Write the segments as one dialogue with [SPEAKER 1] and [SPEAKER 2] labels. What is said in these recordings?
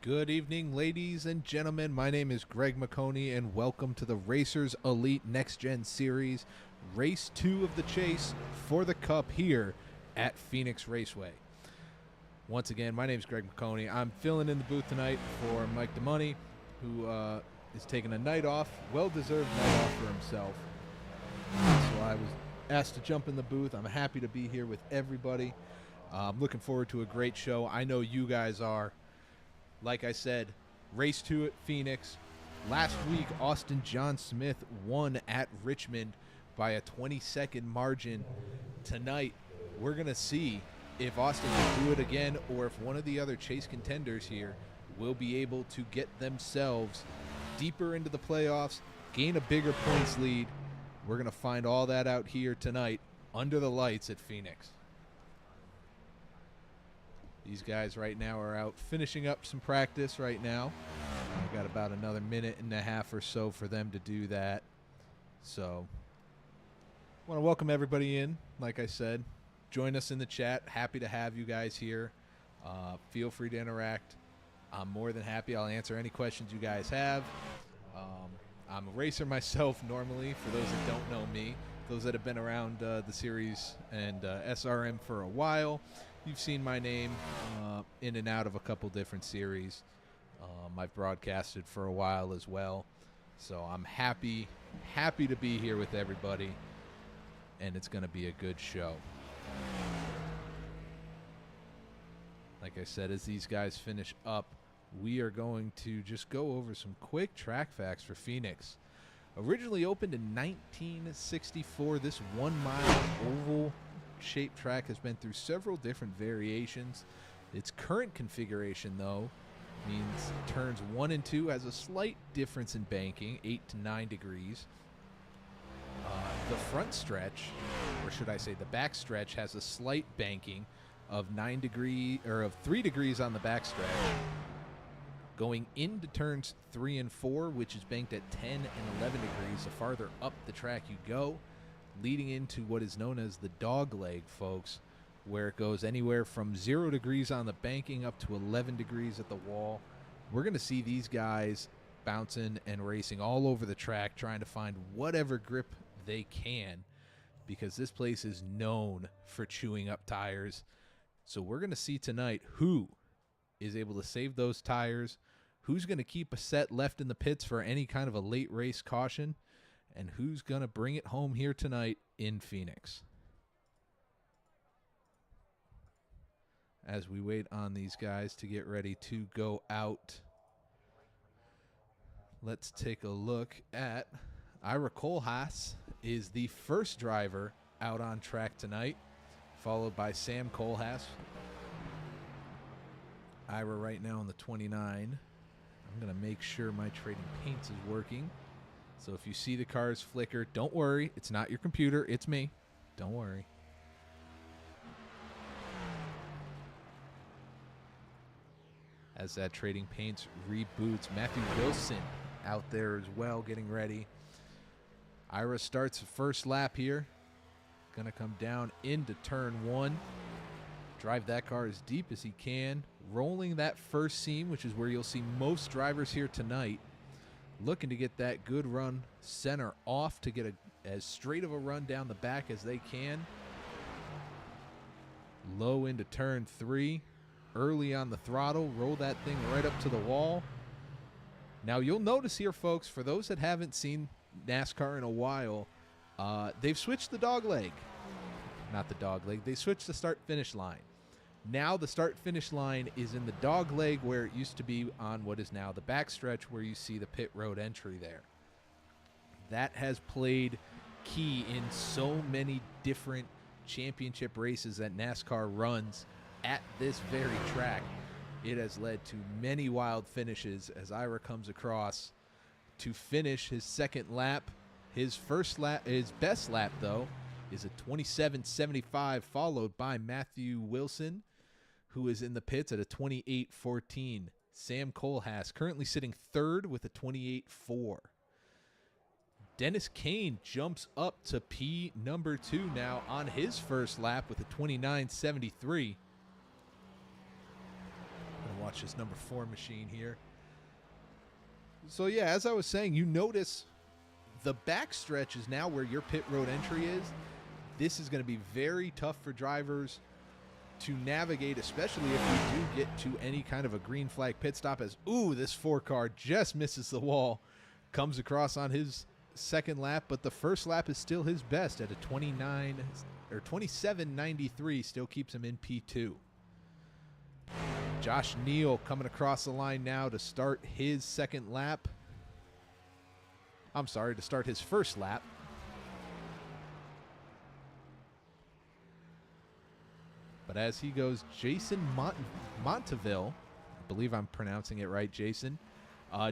[SPEAKER 1] Good evening, ladies and gentlemen. My name is Greg McConey, and welcome to the Racers Elite Next-Gen Series, Race 2 of the Chase for the Cup here at Phoenix Raceway. Once again, my name is Greg McConey. I'm filling in the booth tonight for Mike DeMoney, who is taking a night off, well-deserved night off for himself. So I was asked to jump in the booth. I'm happy to be here with everybody. I'm looking forward to a great show. I know you guys are. Like I said, race 2 at Phoenix. Last week, Austin John Smith won at Richmond by a 20-second margin. Tonight, we're going to see if Austin can do it again or if one of the other Chase contenders here will be able to get themselves deeper into the playoffs, gain a bigger points lead. We're going to find all that out here tonight under the lights at Phoenix. These guys right now are out finishing up some practice right now. I've got about another minute and a half or so for them to do that. So, I want to welcome everybody in. Like I said, join us in the chat. Happy to have you guys here. Feel free to interact. I'm more than happy. I'll answer any questions you guys have. I'm a racer myself normally, for those that don't know me. Those that have been around the series and SRM for a while, you've seen my name in and out of a couple different series. I've broadcasted for a while as well. So I'm happy to be here with everybody, and it's going to be a good show. Like I said, as these guys finish up, we are going to just go over some quick track facts for Phoenix. Originally opened in 1964, this 1-mile oval-shaped track has been through several different variations. Its current configuration, though, means turns 1 and 2 has a slight difference in banking, 8 to 9 degrees. The front stretch, or should I say the back stretch, has a slight banking of 3 degrees on the back stretch. Going into turns 3 and 4, which is banked at 10 and 11 degrees, the farther up the track you go, leading into what is known as the dog leg, folks, where it goes anywhere from 0 degrees on the banking up to 11 degrees at the wall. We're going to see these guys bouncing and racing all over the track, trying to find whatever grip they can, because this place is known for chewing up tires. So we're going to see tonight who is able to save those tires, who's going to keep a set left in the pits for any kind of a late race caution, and who's going to bring it home here tonight in Phoenix. As we wait on these guys to get ready to go out, let's take a look at Ira Kohlhaas is the first driver out on track tonight, followed by Sam Kohlhaas. Ira right now on the 29. I'm going to make sure my trading paints is working. So if you see the cars flicker, don't worry. It's not your computer. It's me. Don't worry. As that trading paints reboots, Matthew Wilson out there as well getting ready. Ira starts the first lap here. Going to come down into turn 1. Drive that car as deep as he can. Rolling that first seam, which is where you'll see most drivers here tonight. Looking to get that good run center off to get as straight of a run down the back as they can. Low into turn 3. Early on the throttle. Roll that thing right up to the wall. Now you'll notice here, folks, for those that haven't seen NASCAR in a while, they've switched the dog leg. Not the dog leg. They switched the start-finish line. Now the start-finish line is in the dog leg where it used to be on what is now the backstretch where you see the pit road entry there. That has played key in so many different championship races that NASCAR runs at this very track. It has led to many wild finishes as Ira comes across to finish his second lap. His best lap, though, is a 27.75, followed by Matthew Wilson, who is in the pits at a 28.14. Sam Kohlhaas currently sitting third with a 28.4. Dennis Kane jumps up to P number 2 now on his first lap with a 29.73. watch this number 4 machine here. So yeah, as I was saying, you notice the backstretch is now where your pit road entry is. This is going to be very tough for drivers to navigate, especially if we do get to any kind of a green flag pit stop, as, ooh, this 4 car just misses the wall, comes across on his second lap, but the first lap is still his best at a 27.93, still keeps him in P2. Josh Neal coming across the line now to start his second lap. I'm sorry, to start his first lap. But as he goes, Jason Monteville, I believe I'm pronouncing it right, Jason,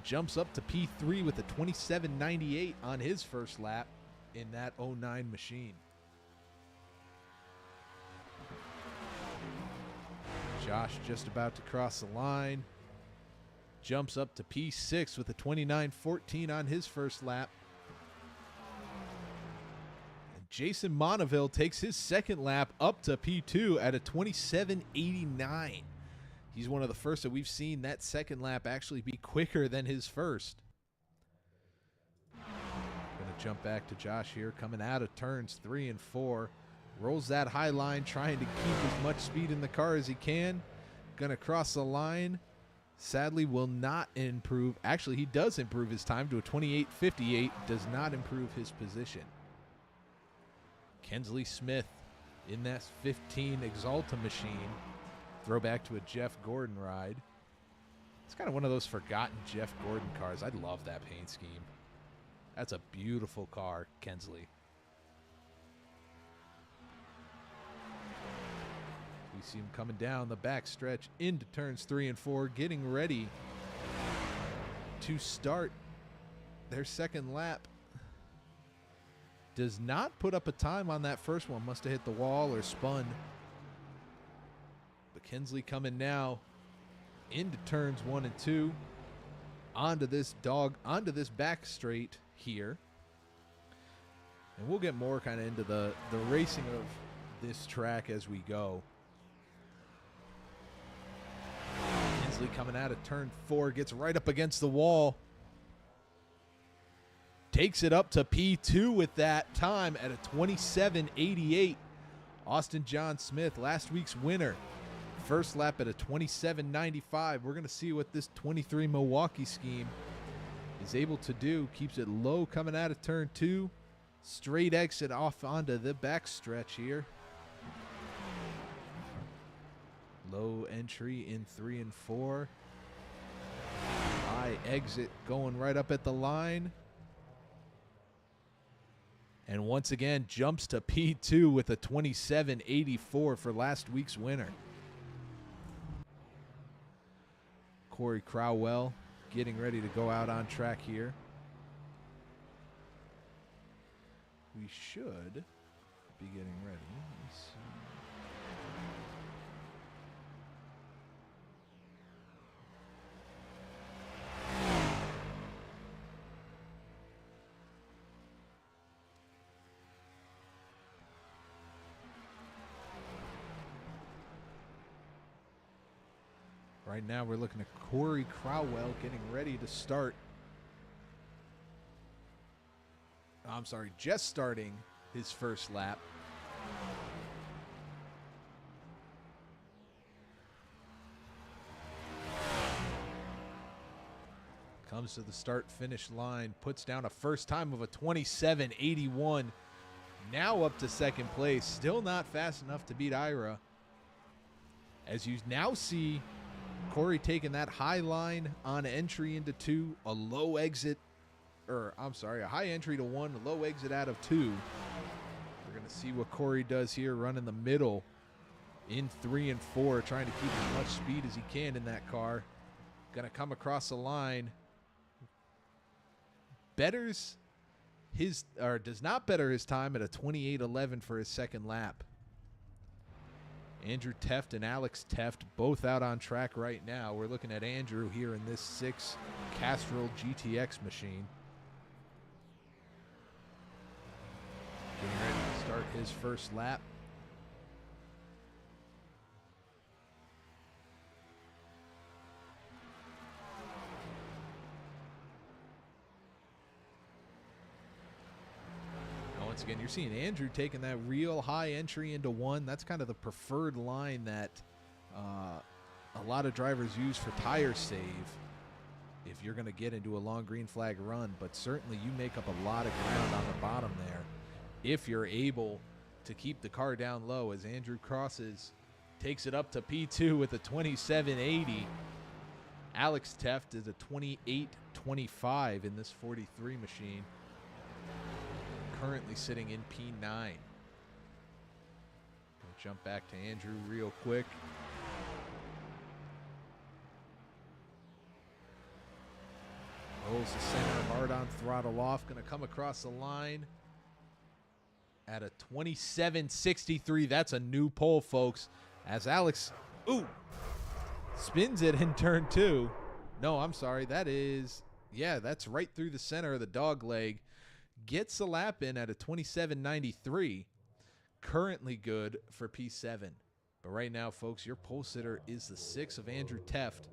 [SPEAKER 1] jumps up to P3 with a 27.98 on his first lap in that 09 machine. Josh just about to cross the line. Jumps up to P6 with a 29.14 on his first lap. And Jason Monteville takes his second lap up to P2 at a 27.89. He's one of the first that we've seen that second lap actually be quicker than his first. Going to jump back to Josh here, coming out of turns 3 and 4. Rolls that high line, trying to keep as much speed in the car as he can. Going to cross the line. Sadly, will not improve. Actually, he does improve his time to a 28.58. Does not improve his position. Kensley Smith in that 15 Exalta machine. Throwback to a Jeff Gordon ride. It's kind of one of those forgotten Jeff Gordon cars. I love that paint scheme. That's a beautiful car, Kensley. We see him coming down the back stretch into turns 3 and 4, getting ready to start their second lap. Does not put up a time on that first one. Must have hit the wall or spun. But Kensley coming now into turns 1 and 2. Onto this back straight here. And we'll get more kind of into the racing of this track as we go. Kensley coming out of turn 4, gets right up against the wall. Takes it up to P2 with that time at a 27.88. Austin John Smith, last week's winner. First lap at a 27.95. We're going to see what this 23 Milwaukee scheme is able to do. Keeps it low coming out of turn 2. Straight exit off onto the back stretch here. Low entry in 3 and 4. High exit going right up at the line. And once again, jumps to P2 with a 27.84 for last week's winner. Corey Crowell getting ready to go out on track here. We should be getting ready. Let's see. Right now we're looking at Corey Crowell getting ready to start. I'm sorry, just starting his first lap. Comes to the start-finish line, puts down a first time of a 27.81. Now up to second place, still not fast enough to beat Ira. As you now see Corey taking that high line on entry into 2, a low exit, a high entry to 1, a low exit out of 2. We're going to see what Corey does here, running the middle in 3 and 4, trying to keep as much speed as he can in that car. Going to come across the line. Does not better his time at a 28.11 for his second lap. Andrew Teft and Alex Teft both out on track right now. We're looking at Andrew here in this 6 Castrol GTX machine. Getting ready to start his first lap. once again, you're seeing Andrew taking that real high entry into 1. That's kind of the preferred line that a lot of drivers use for tire save if you're going to get into a long green flag run. But certainly you make up a lot of ground on the bottom there if you're able to keep the car down low as Andrew crosses, takes it up to P2 with a 27.80. Alex Teft is a 28.25 in this 43 machine, currently sitting in P9. Gonna jump back to Andrew real quick. Rolls the center, hard on throttle off, gonna come across the line at a 27.63. That's a new pole, folks, as Alex, spins it in turn 2. No, I'm sorry. That is, that's right through the center of the dog leg. Gets the lap in at a 27.93. Currently good for P7. But right now, folks, your pole sitter is the 6 of Andrew Teft.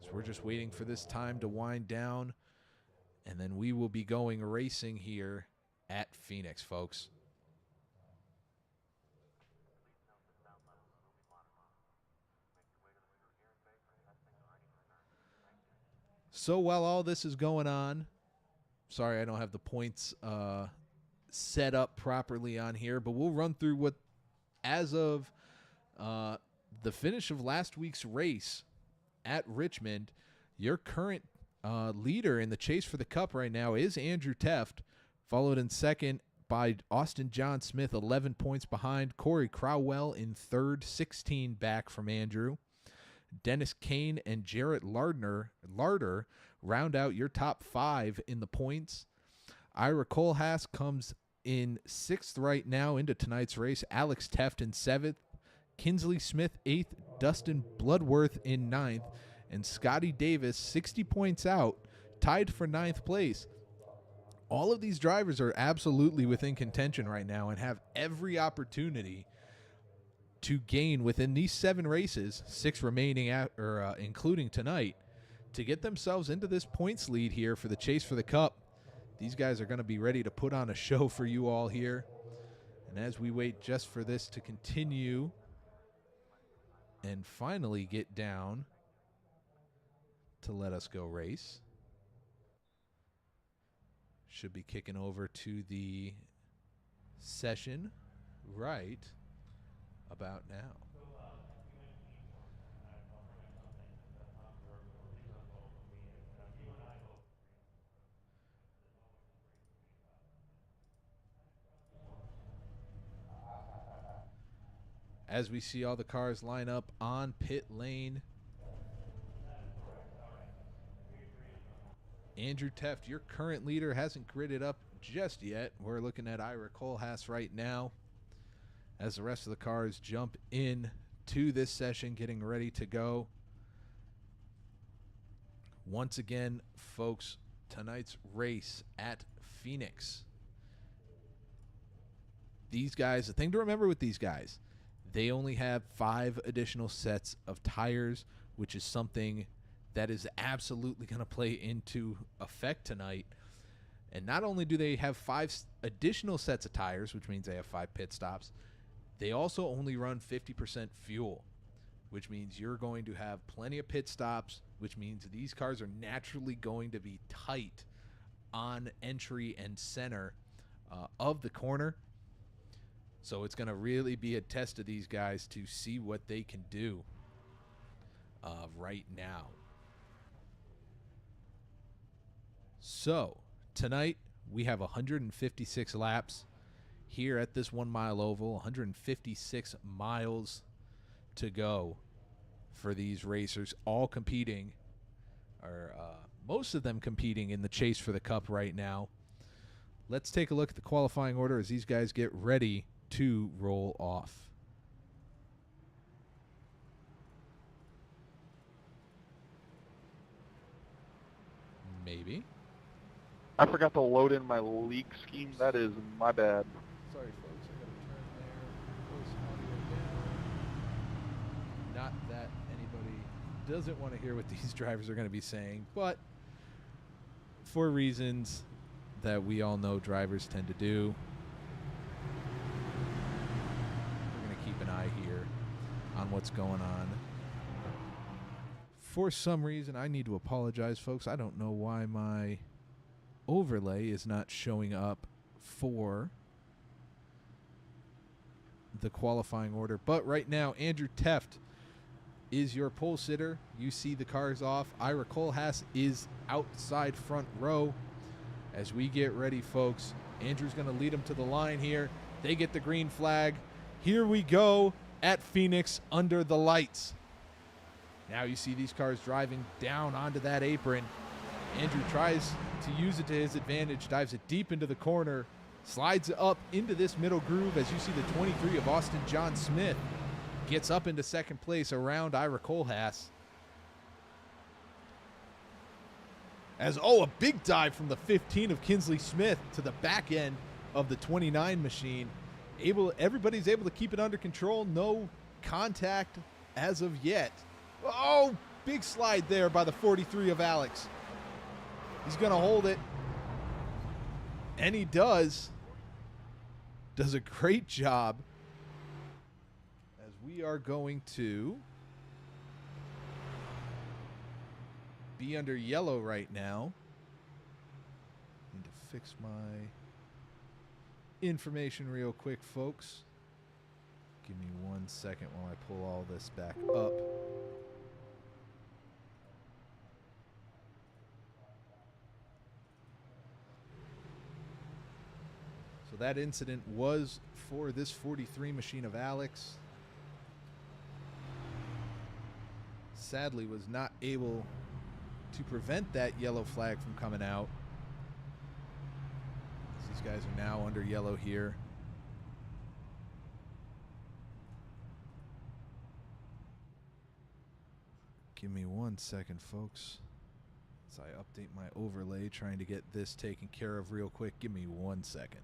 [SPEAKER 1] So we're just waiting for this time to wind down. And then we will be going racing here at Phoenix, folks. So while all this is going on, sorry I don't have the points set up properly on here, but we'll run through what, as of the finish of last week's race at Richmond, your current leader in the chase for the Cup right now is Andrew Teft, followed in second by Austin John Smith, 11 points behind. Corey Crowell in third, 16 back from Andrew. Dennis Kane and Jarrett Larder round out your top 5 in the points. Ira Kohlhaas comes in 6th right now into tonight's race. Alex Teft in 7th. Kinsley Smith 8th. Dustin Bloodworth in 9th. And Scotty Davis, 60 points out, tied for 9th place. All of these drivers are absolutely within contention right now and have every opportunity to gain within these 7 races, 6 remaining including tonight, to get themselves into this points lead here for the chase for the Cup. These guys are going to be ready to put on a show for you all here. And as we wait just for this to continue and finally get down to let us go race, should be kicking over to the session right about now. As we see all the cars line up on pit lane, Andrew Teft, your current leader, hasn't gridded up just yet. We're looking at Ira Kohlhaas right now as the rest of the cars jump in to this session, getting ready to go. Once again, folks, tonight's race at Phoenix. These guys, the thing to remember with these guys, they only have 5 additional sets of tires, which is something that is absolutely going to play into effect tonight. And not only do they have 5 additional sets of tires, which means they have 5 pit stops, they also only run 50% fuel, which means you're going to have plenty of pit stops, which means these cars are naturally going to be tight on entry and center of the corner. So it's going to really be a test of these guys to see what they can do right now. So tonight we have 156 laps here at this 1 mile oval, 156 miles to go for these racers, all competing, or most of them competing in the chase for the Cup right now. Let's take a look at the qualifying order as these guys get ready to roll off. Maybe.
[SPEAKER 2] I forgot to load in my league scheme. That is my bad.
[SPEAKER 1] Sorry, folks. I got to turn their voice audio down. Not that anybody doesn't want to hear what these drivers are going to be saying, but for reasons that we all know drivers tend to do, on what's going on. For some reason, I need to apologize, folks. I don't know why my overlay is not showing up for the qualifying order. But right now, Andrew Teft is your pole sitter. You see the cars off. Ira Kohlhaas is outside front row. As we get ready, folks, Andrew's going to lead them to the line here. They get the green flag. Here we go at Phoenix under the lights. Now you see these cars driving down onto that apron. Andrew tries to use it to his advantage, dives it deep into the corner, slides up into this middle groove as you see the 23 of Austin John Smith gets up into second place around Ira Kohlhaas. A big dive from the 15 of Kinsley Smith to the back end of the 29 machine. Everybody's able to keep it under control. No contact as of yet. Oh, big slide there by the 43 of Alex. He's going to hold it. And he does. Does a great job. As we are going to be under yellow right now. Need to fix my information real quick, folks. Give me 1 second while I pull all this back up. So that incident was for this 43 machine of Alex. Sadly, was not able to prevent that yellow flag from coming out. These guys are now under yellow here. Give me 1 second, folks. As I update my overlay, trying to get this taken care of real quick. Give me 1 second.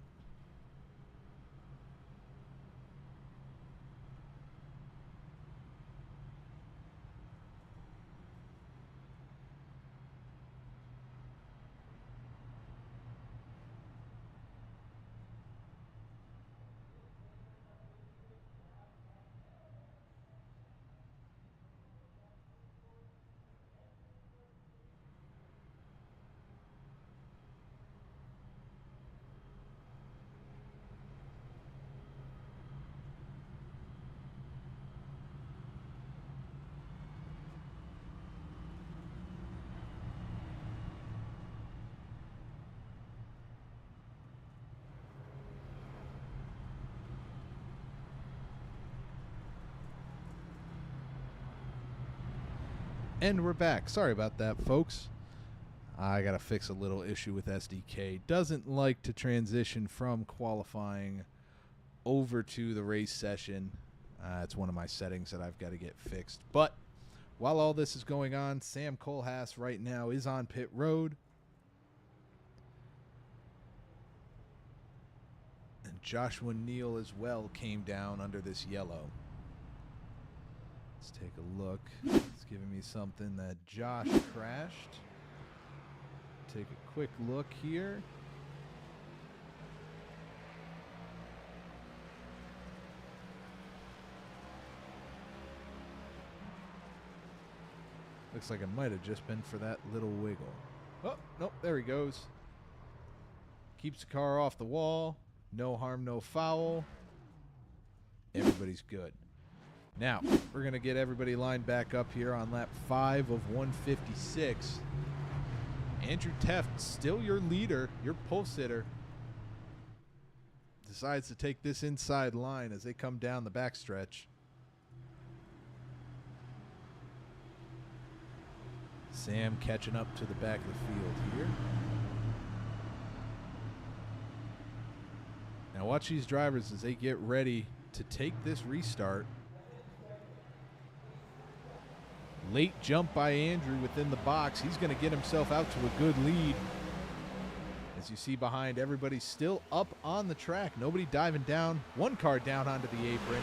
[SPEAKER 1] And we're back. Sorry about that, folks. I got to fix a little issue with SDK. Doesn't like to transition from qualifying over to the race session. It's one of my settings that I've got to get fixed. But while all this is going on, Sam Kohlhaas right now is on pit road. And Joshua Neal as well came down under this yellow. Let's take a look. It's giving me something that Josh crashed. Take a quick look here. Looks like it might have just been for that little wiggle. Oh, nope, there he goes. Keeps the car off the wall. No harm, no foul. Everybody's good. Now, we're going to get everybody lined back up here on lap 5 of 156. Andrew Teft, still your leader, your pole sitter, decides to take this inside line as they come down the backstretch. Sam catching up to the back of the field here. Now watch these drivers as they get ready to take this restart. Late jump by Andrew within the box. He's going to get himself out to a good lead. As you see behind, everybody's still up on the track. Nobody diving down. One car down onto the apron.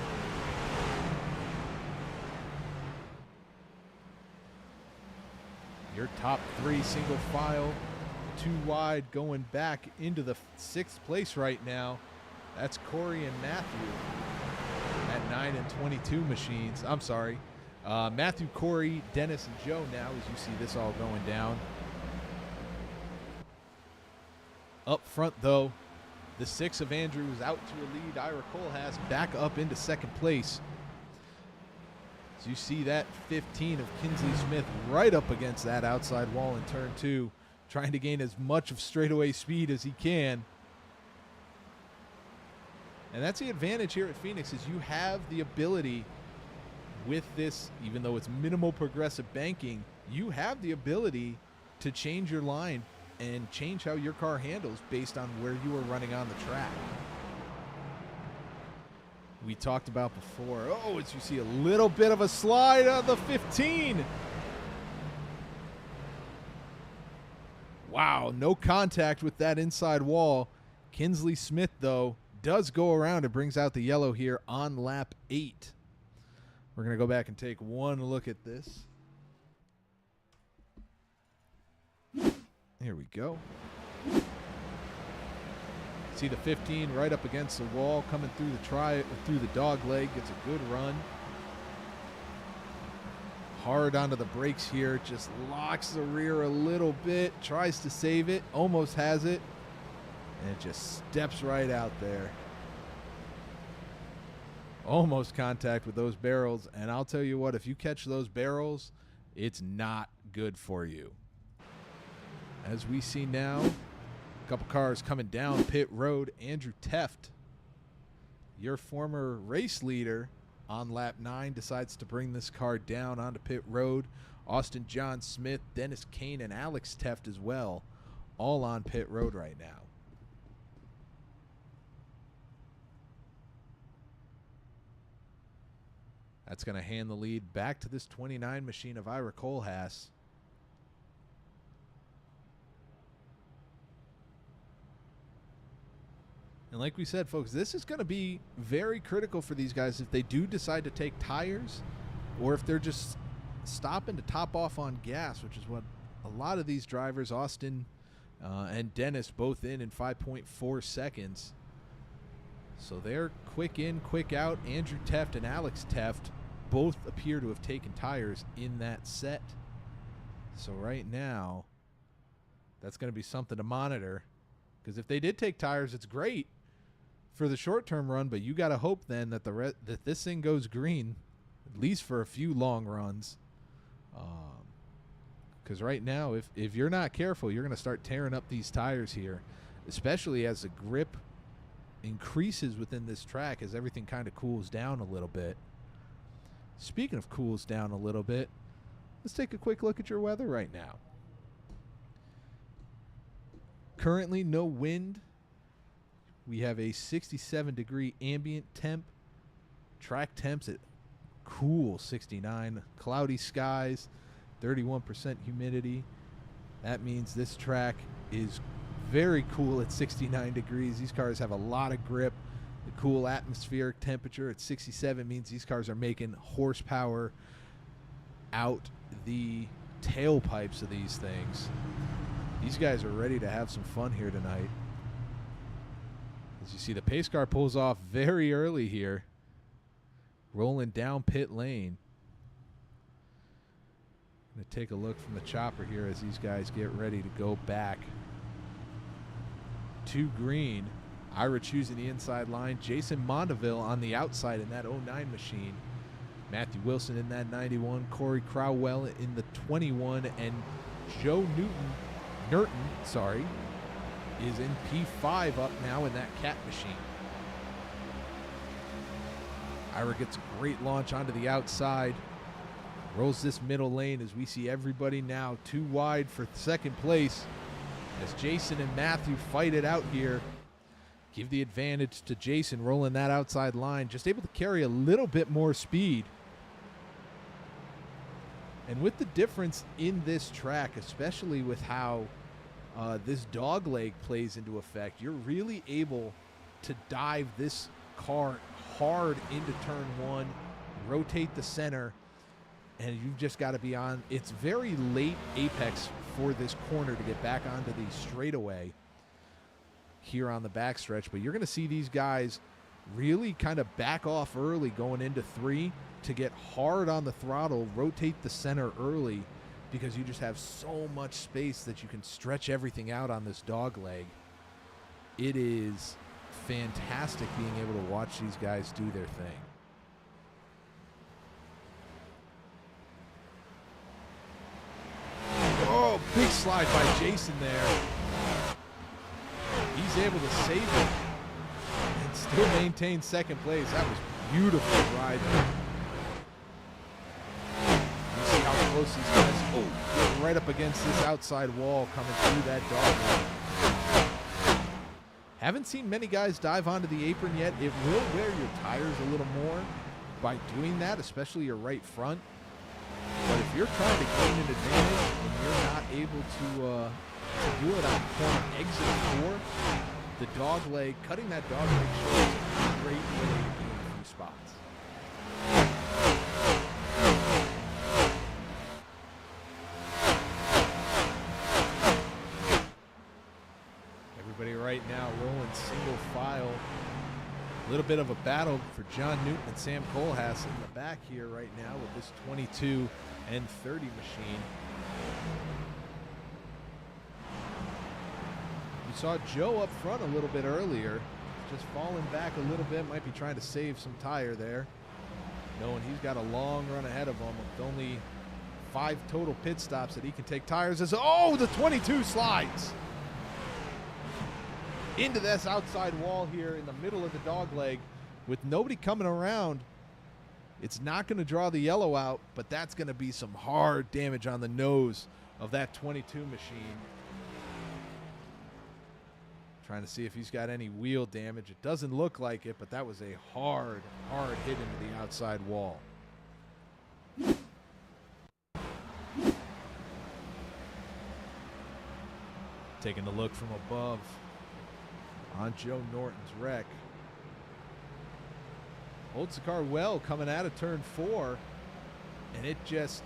[SPEAKER 1] Your top 3 single file, 2 wide going back into the 6th place right now. That's Corey and Matthew at 29 and 22 machines. I'm sorry. Matthew, Corey, Dennis, and Joe now as you see this all going down. Up front, though, the 6 of Andrews out to a lead. Ira Kohlhaas back up into second place. So you see that 15 of Kinsley Smith right up against that outside wall in turn 2, trying to gain as much of straightaway speed as he can. And that's the advantage here at Phoenix, is you have the ability with this, even though it's minimal progressive banking, you have the ability to change your line and change how your car handles based on where you are running on the track. We talked about before, as you see a little bit of a slide on the 15. Wow, no contact with that inside wall. Kinsley Smith, though, does go around and brings out the yellow here on lap 8. We're going to go back and take one look at this. Here we go. See the 15 right up against the wall, coming through the dog leg, gets a good run. Hard onto the brakes here, just locks the rear a little bit, tries to save it, almost has it, and it just steps right out there. Almost contact with those barrels, and I'll tell you what, if you catch those barrels, it's not good for you. As we see now, a couple cars coming down pit road. Andrew Teft, your former race leader on lap 9, decides to bring this car down onto pit road. Austin John Smith, Dennis Kane, and Alex Teft as well, all on pit road right now. That's going to hand the lead back to this 29 machine of Ira Kohlhaas. And like we said, folks, this is going to be very critical for these guys if they do decide to take tires or if they're just stopping to top off on gas, which is what a lot of these drivers, Austin and Dennis, both in 5.4 seconds. So they're quick in, quick out. Andrew Teft and Alex Teft both appear to have taken tires in that set. So right now, that's going to be something to monitor, because if they did take tires, it's great for the short-term run, but you got to hope then that that this thing goes green, at least for a few long runs. Because right now, if you're not careful, you're going to start tearing up these tires here, especially as the grip increases within this track as everything kind of cools down a little bit. Speaking of cools down a little bit, let's take a quick look at your weather right now. Currently, no wind. We have a 67-degree ambient temp. Track temps at cool 69. Cloudy skies, 31% humidity. That means this track is very cool at 69 degrees. These cars have a lot of grip. The cool atmospheric temperature at 67 means these cars are making horsepower out the tailpipes of these things. These guys are ready to have some fun here tonight. As you see, the pace car pulls off very early here, rolling down pit lane. Going to take a look from the chopper here as these guys get ready to go back to green. Ira choosing the inside line. Jason Mondeville on the outside in that 09 machine. Matthew Wilson in that 91. Corey Crowell in the 21. And Joe Nerton, is in P5 up now in that cat machine. Ira gets a great launch onto the outside. Rolls this middle lane as we see everybody now too wide for second place. As Jason and Matthew fight it out here. Give the advantage to Jason rolling that outside line. Just able to carry a little bit more speed. And with the difference in this track, especially with how this dog leg plays into effect, you're really able to dive this car hard into turn 1, rotate the center, and you've just got to be on. It's very late apex for this corner to get back onto the straightaway here on the backstretch, but you're going to see these guys really kind of back off early going into 3 to get hard on the throttle, rotate the center early, because you just have so much space that you can stretch everything out on this dog leg. It is fantastic being able to watch these guys do their thing. Oh, big slide by Jason there. He's able to save it and still maintain second place. That was beautiful riding. You see how close these guys, oh, right up against this outside wall coming through that dog. Haven't seen many guys dive onto the apron yet. It will wear your tires a little more by doing that, especially your right front. But if you're trying to gain an advantage and you're not able to do it on corner exit 4, the dog leg, cutting that dog leg short is a great way to gain a few spots. Everybody right now rolling single file. A little bit of a battle for John Newton and Sam Kohlhaas in the back here right now with this 22 and 30 machine. You saw Joe up front a little bit earlier, just falling back a little bit, might be trying to save some tire there, knowing he's got a long run ahead of him with only 5 total pit stops that he can take tires as, oh, the 22 slides into this outside wall here in the middle of the dog leg with nobody coming around. It's not going to draw the yellow out, but that's going to be some hard damage on the nose of that 22 machine. Trying to see if he's got any wheel damage. It doesn't look like it, but that was a hard hit into the outside wall. Taking a look from above on Joe Norton's wreck. Holds the car well coming out of turn 4, and it just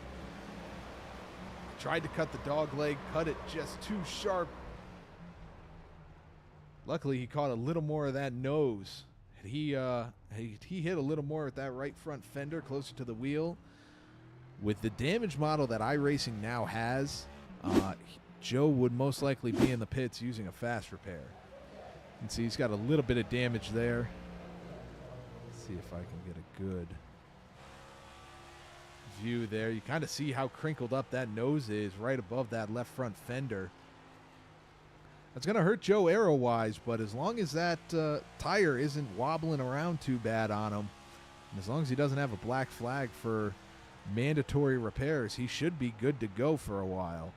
[SPEAKER 1] tried to cut the dog leg, cut it just too sharp. Luckily, he caught a little more of that nose. He hit a little more with that right front fender closer to the wheel. With the damage model that Iracing now has, Joe would most likely be in the pits using a fast repair. You can see he's got a little bit of damage there. Let's see if I can get a good view there. You kind of see how crinkled up that nose is right above that left front fender. That's going to hurt Joe aero-wise, but as long as that tire isn't wobbling around too bad on him, and as long as he doesn't have a black flag for mandatory repairs, he should be good to go for a while.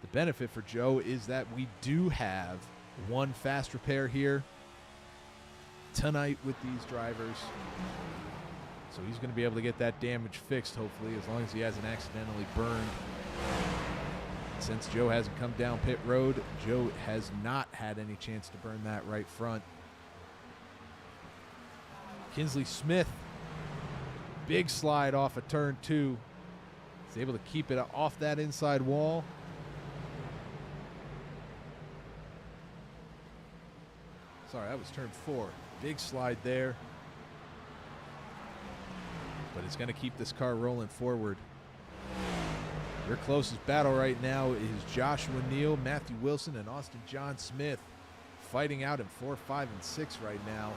[SPEAKER 1] The benefit for Joe is that we do have one fast repair here tonight with these drivers. So he's going to be able to get that damage fixed, hopefully, as long as he hasn't accidentally burned. Since Joe hasn't come down pit road, Joe has not had any chance to burn that right front. Kinsley Smith, big slide off of turn 2. He's able to keep it off that inside wall. Sorry, that was turn 4. Big slide there. But it's going to keep this car rolling forward. Your closest battle right now is Joshua Neal, Matthew Wilson, and Austin John Smith fighting out in 4, 5, and 6 right now.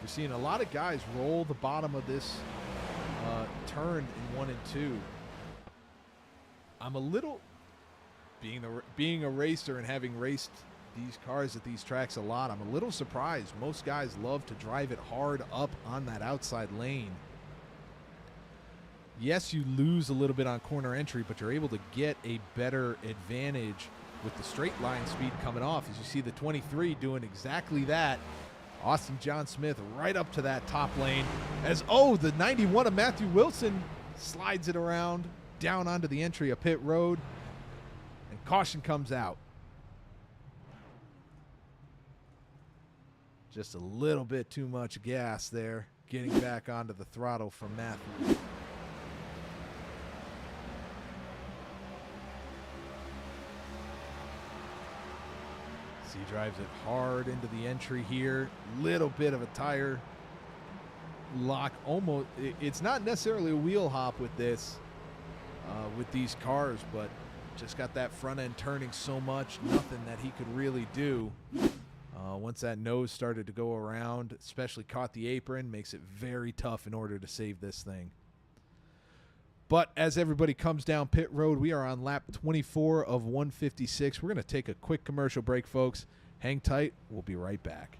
[SPEAKER 1] You're seeing a lot of guys roll the bottom of this turn in 1 and 2. I'm a little, being a racer and having raced these cars at these tracks a lot, I'm a little surprised. Most guys love to drive it hard up on that outside lane. Yes, you lose a little bit on corner entry, but you're able to get a better advantage with the straight line speed coming off. As you see the 23 doing exactly that. Austin John Smith right up to that top lane. As, oh, the 91 of Matthew Wilson slides it around down onto the entry of pit road. And caution comes out. Just a little bit too much gas there, getting back onto the throttle from Matthew. See He drives it hard into the entry here. Little bit of a tire lock. Almost, it's not necessarily a wheel hop with this, with these cars, but just got that front end turning so much, nothing that he could really do. Once that nose started to go around, especially caught the apron, makes it very tough in order to save this thing. But as everybody comes down pit road, we are on lap 24 of 156. We're going to take a quick commercial break, folks. Hang tight. We'll be right back.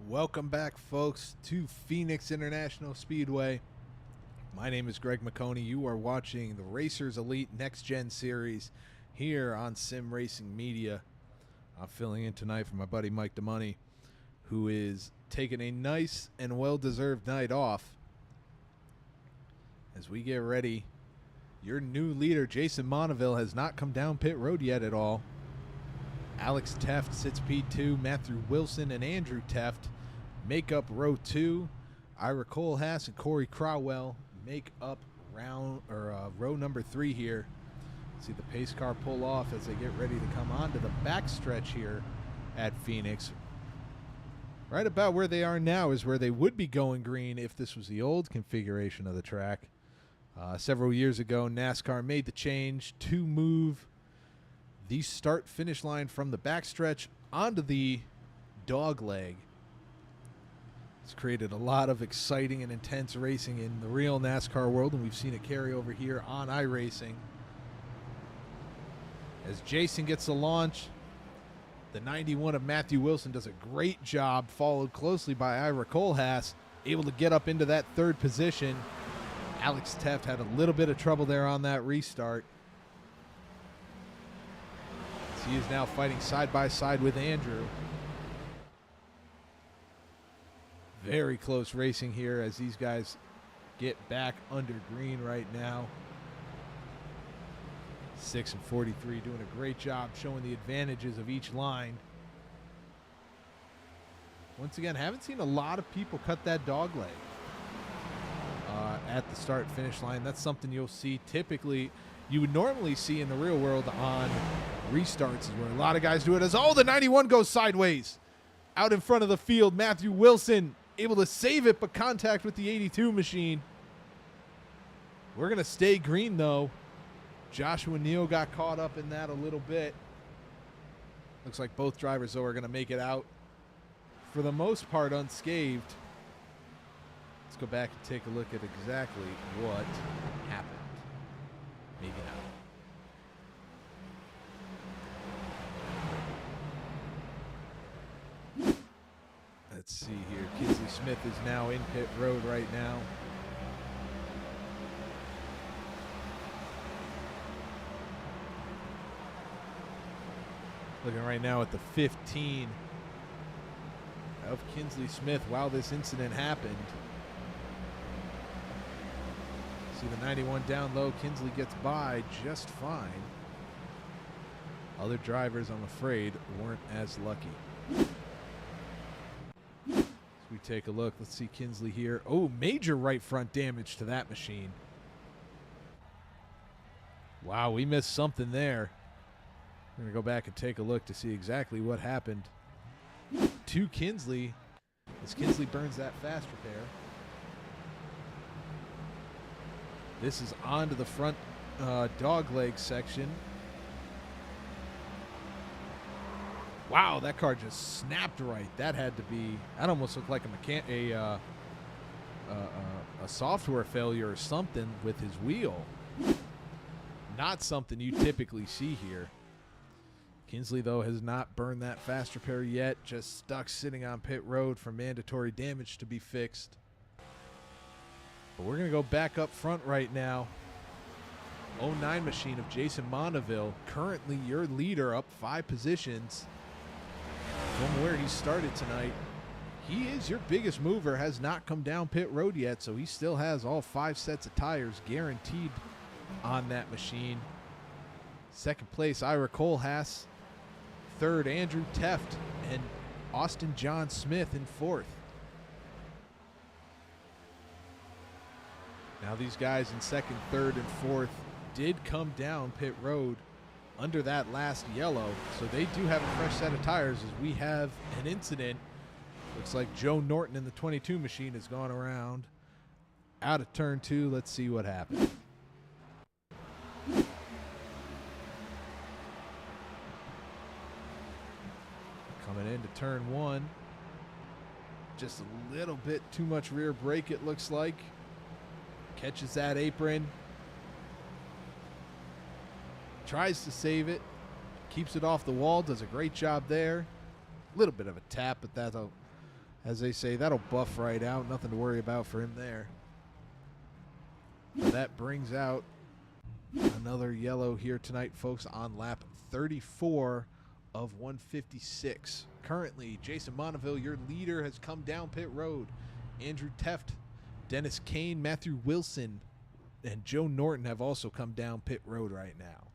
[SPEAKER 1] Welcome back, folks, to Phoenix International Speedway. My name is Greg McConey. You are watching the Racers Elite Next Gen series here on Sim Racing Media. I'm filling in tonight for my buddy Mike DeMoney, who is taking a nice and well-deserved night off. As we get ready, your new leader, Jason Monaville, has not come down pit road yet at all. Alex Teft sits P2. Matthew Wilson and Andrew Teft make up row 2. Ira Kohlhaas and Corey Crowell make up row number 3 here. See the pace car pull off as they get ready to come onto the backstretch here at Phoenix. Right about where they are now is where they would be going green if this was the old configuration of the track. Several years ago, NASCAR made the change to move the start-finish line from the backstretch onto the dog leg. It's created a lot of exciting and intense racing in the real NASCAR world, and we've seen it carry over here on iRacing. As Jason gets the launch, the 91 of Matthew Wilson does a great job, followed closely by Ira Kohlhaas, able to get up into that third position. Alex Teft had a little bit of trouble there on that restart. He is now fighting side by side with Andrew. Very close racing here as these guys get back under green right now. 6 and 43 doing a great job showing the advantages of each line. Once again, haven't seen a lot of people cut that dog leg at the start finish line. That's something you'll see typically, you would normally see in the real world on restarts, is where a lot of guys do it. As the 91 goes sideways out in front of the field. Matthew Wilson able to save it, but contact with the 82 machine. We're going to stay green, though. Joshua Neal got caught up in that a little bit. Looks like both drivers, though, are going to make it out for the most part unscathed. Let's go back and take a look at exactly what happened. Maybe not. Let's see here. Kinsley Smith is now in pit road right now. Looking right now at the 15 of Kinsley Smith while this incident happened. See the 91 down low. Kinsley gets by just fine. Other drivers, I'm afraid, weren't as lucky. As we take a look, let's see Kinsley here. Oh, major right front damage to that machine. Wow, we missed something there. We're going to go back and take a look to see exactly what happened to Kinsley. as Kinsley burns that fast repair. This is onto the front dog leg section. Wow, that car just snapped right. That had to be, that almost looked like a software failure or something with his wheel. Not something you typically see here. Kinsley, though, has not burned that fast repair yet. Just stuck sitting on pit road for mandatory damage to be fixed. But we're going to go back up front right now. 09 machine of Jason Mondeville, currently your leader, up 5 positions from where he started tonight. He is your biggest mover, has not come down pit road yet, so he still has all 5 sets of tires guaranteed on that machine. Second place, Ira Kohlhaas. Third, Andrew Teft, and Austin John Smith in fourth. Now these guys in second, third, and fourth did come down pit road under that last yellow, so they do have a fresh set of tires as we have an incident. Looks like Joe Norton in the 22 machine has gone around out of turn 2. Let's see what happened. Coming into turn 1. Just a little bit too much rear brake, it looks like. Catches that apron. Tries to save it. Keeps it off the wall. Does a great job there. A little bit of a tap, but that'll, as they say, that'll buff right out. Nothing to worry about for him there. That brings out another yellow here tonight, folks, on lap 34 of 156. Currently, Jason Mondeville, your leader, has come down pit road. Andrew Teft, Dennis Kane, Matthew Wilson, and Joe Norton have also come down pit road right now.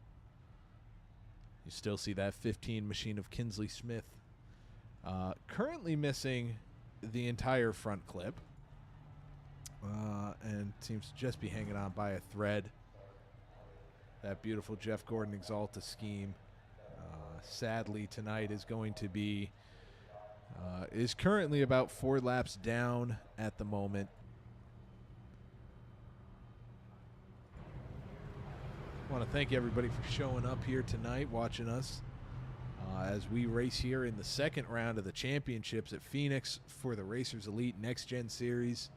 [SPEAKER 1] You still see that 15 machine of Kinsley Smith. Currently missing the entire front clip. And seems to just be hanging on by a thread. That beautiful Jeff Gordon Exalta scheme, sadly tonight is going to be, is currently about 4 laps down at the moment. I want to thank everybody for showing up here tonight, watching us as we race here in the second round of the championships at Phoenix for the Racers Elite Next-Gen Series.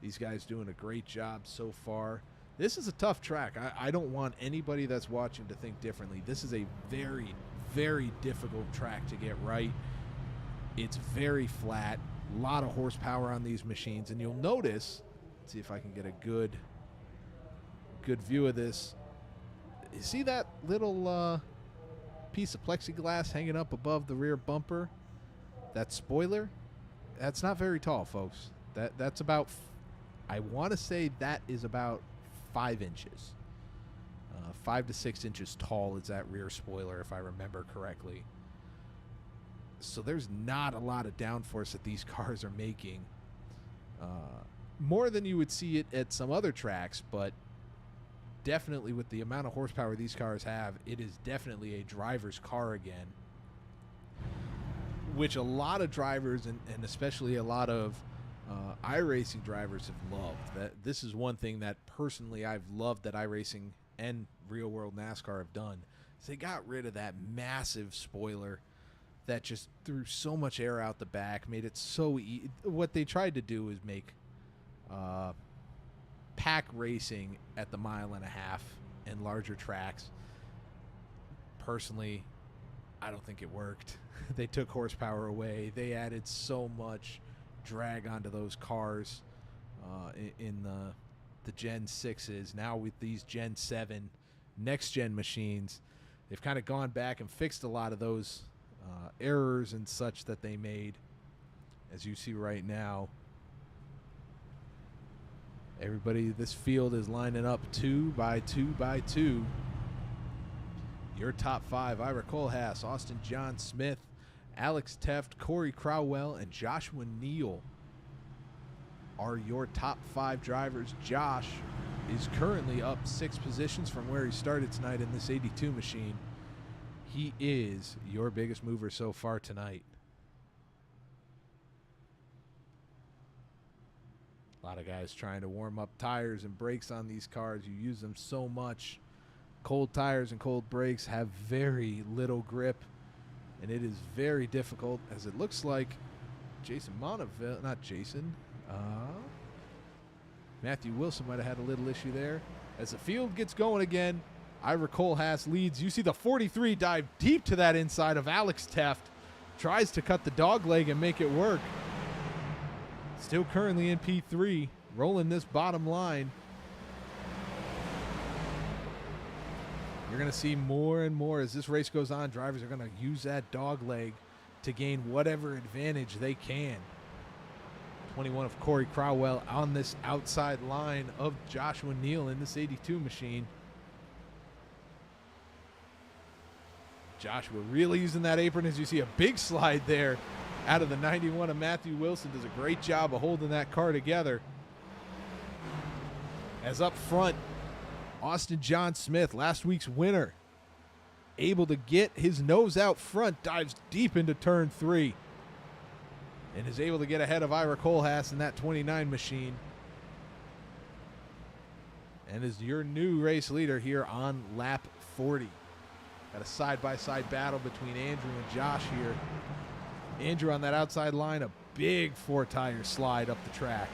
[SPEAKER 1] These guys doing a great job so far. This is a tough track. I don't want anybody that's watching to think differently. This is a very, very difficult track to get right. It's very flat, a lot of horsepower on these machines, and you'll notice, let's see if I can get a good view of this. You see that little piece of plexiglass hanging up above the rear bumper? That spoiler? That's not very tall, folks. That's about, I want to say that is about 5 inches. 5 to 6 inches tall is that rear spoiler, if I remember correctly. So there's not a lot of downforce that these cars are making. More than you would see it at some other tracks, but definitely with the amount of horsepower these cars have, it is definitely a driver's car again, which a lot of drivers and especially a lot of iRacing drivers have loved. That this is one thing that personally I've loved that iRacing and real world NASCAR have done, is they got rid of that massive spoiler that just threw so much air out the back, made it so easy. What they tried to do is make pack racing at the 1.5 miles and larger tracks. Personally, I don't think it worked. They took horsepower away. They added so much drag onto those cars in the Gen 6s. Now with these Gen 7 next-gen machines, they've kind of gone back and fixed a lot of those errors and such that they made. As you see right now, everybody, this field is lining up 2 by 2 by 2. Your top 5, Ira Kohlhaas, Austin John Smith, Alex Teft, Corey Crowell, and Joshua Neal are your top 5 drivers. Josh is currently up 6 positions from where he started tonight in this 82 machine. He is your biggest mover so far tonight. A lot of guys trying to warm up tires and brakes on these cars. You use them so much. Cold tires and cold brakes have very little grip, and it is very difficult, as it looks like Matthew Wilson might have had a little issue there. As the field gets going again, Ira Kohlhaas leads. You see the 43 dive deep to that inside of Alex Teft. Tries to cut the dog leg and make it work. Still currently in P3, rolling this bottom line. You're going to see more and more as this race goes on. Drivers are going to use that dog leg to gain whatever advantage they can. 21 of Corey Crowell on this outside line of Joshua Neal in this 82 machine. Joshua really using that apron as you see a big slide there out of the 91 of Matthew Wilson. Does a great job of holding that car together. As up front, Austin John Smith, last week's winner, able to get his nose out front, dives deep into turn 3, and is able to get ahead of Ira Kohlhaas in that 29 machine. And is your new race leader here on lap 40. Got a side-by-side battle between Andrew and Josh here. Andrew on that outside line, a big 4-tire slide up the track.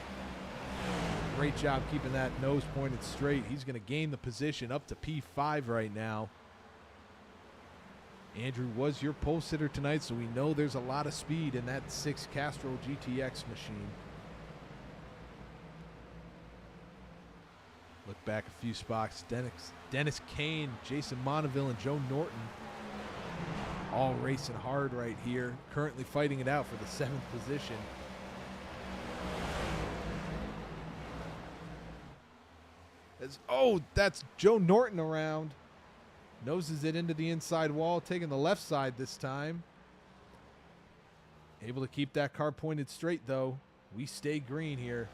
[SPEAKER 1] Great job keeping that nose pointed straight. He's going to gain the position up to P5 right now. Andrew was your pole sitter tonight, so we know there's a lot of speed in that 6 Castrol GTX machine. Look back a few spots. Dennis Kane, Jason Monaville, and Joe Norton all racing hard right here. Currently fighting it out for the 7th position. That's Joe Norton around. Noses it into the inside wall, taking the left side this time. Able to keep that car pointed straight, though. We stay green here.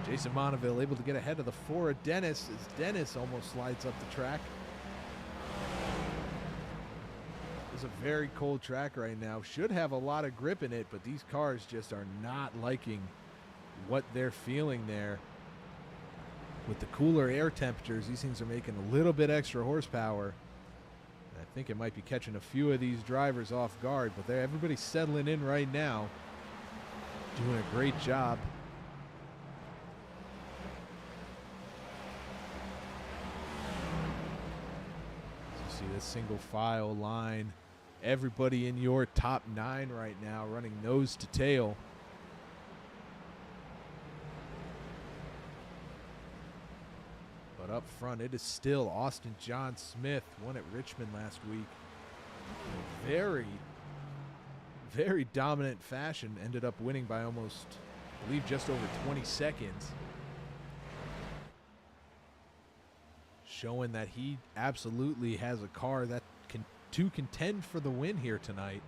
[SPEAKER 1] Jason Monaville able to get ahead of the 4 of Dennis as Dennis almost slides up the track. It's a very cold track right now. Should have a lot of grip in it, but these cars just are not liking what they're feeling there. With the cooler air temperatures, these things are making a little bit extra horsepower. And I think it might be catching a few of these drivers off guard, but everybody's settling in right now. Doing a great job. See this single file line. Everybody in your top 9 right now running nose to tail. But up front, it is still Austin John Smith, won at Richmond last week. Very, very dominant fashion. Ended up winning by almost, I believe, just over 20 seconds. Showing that he absolutely has a car that can contend for the win here tonight.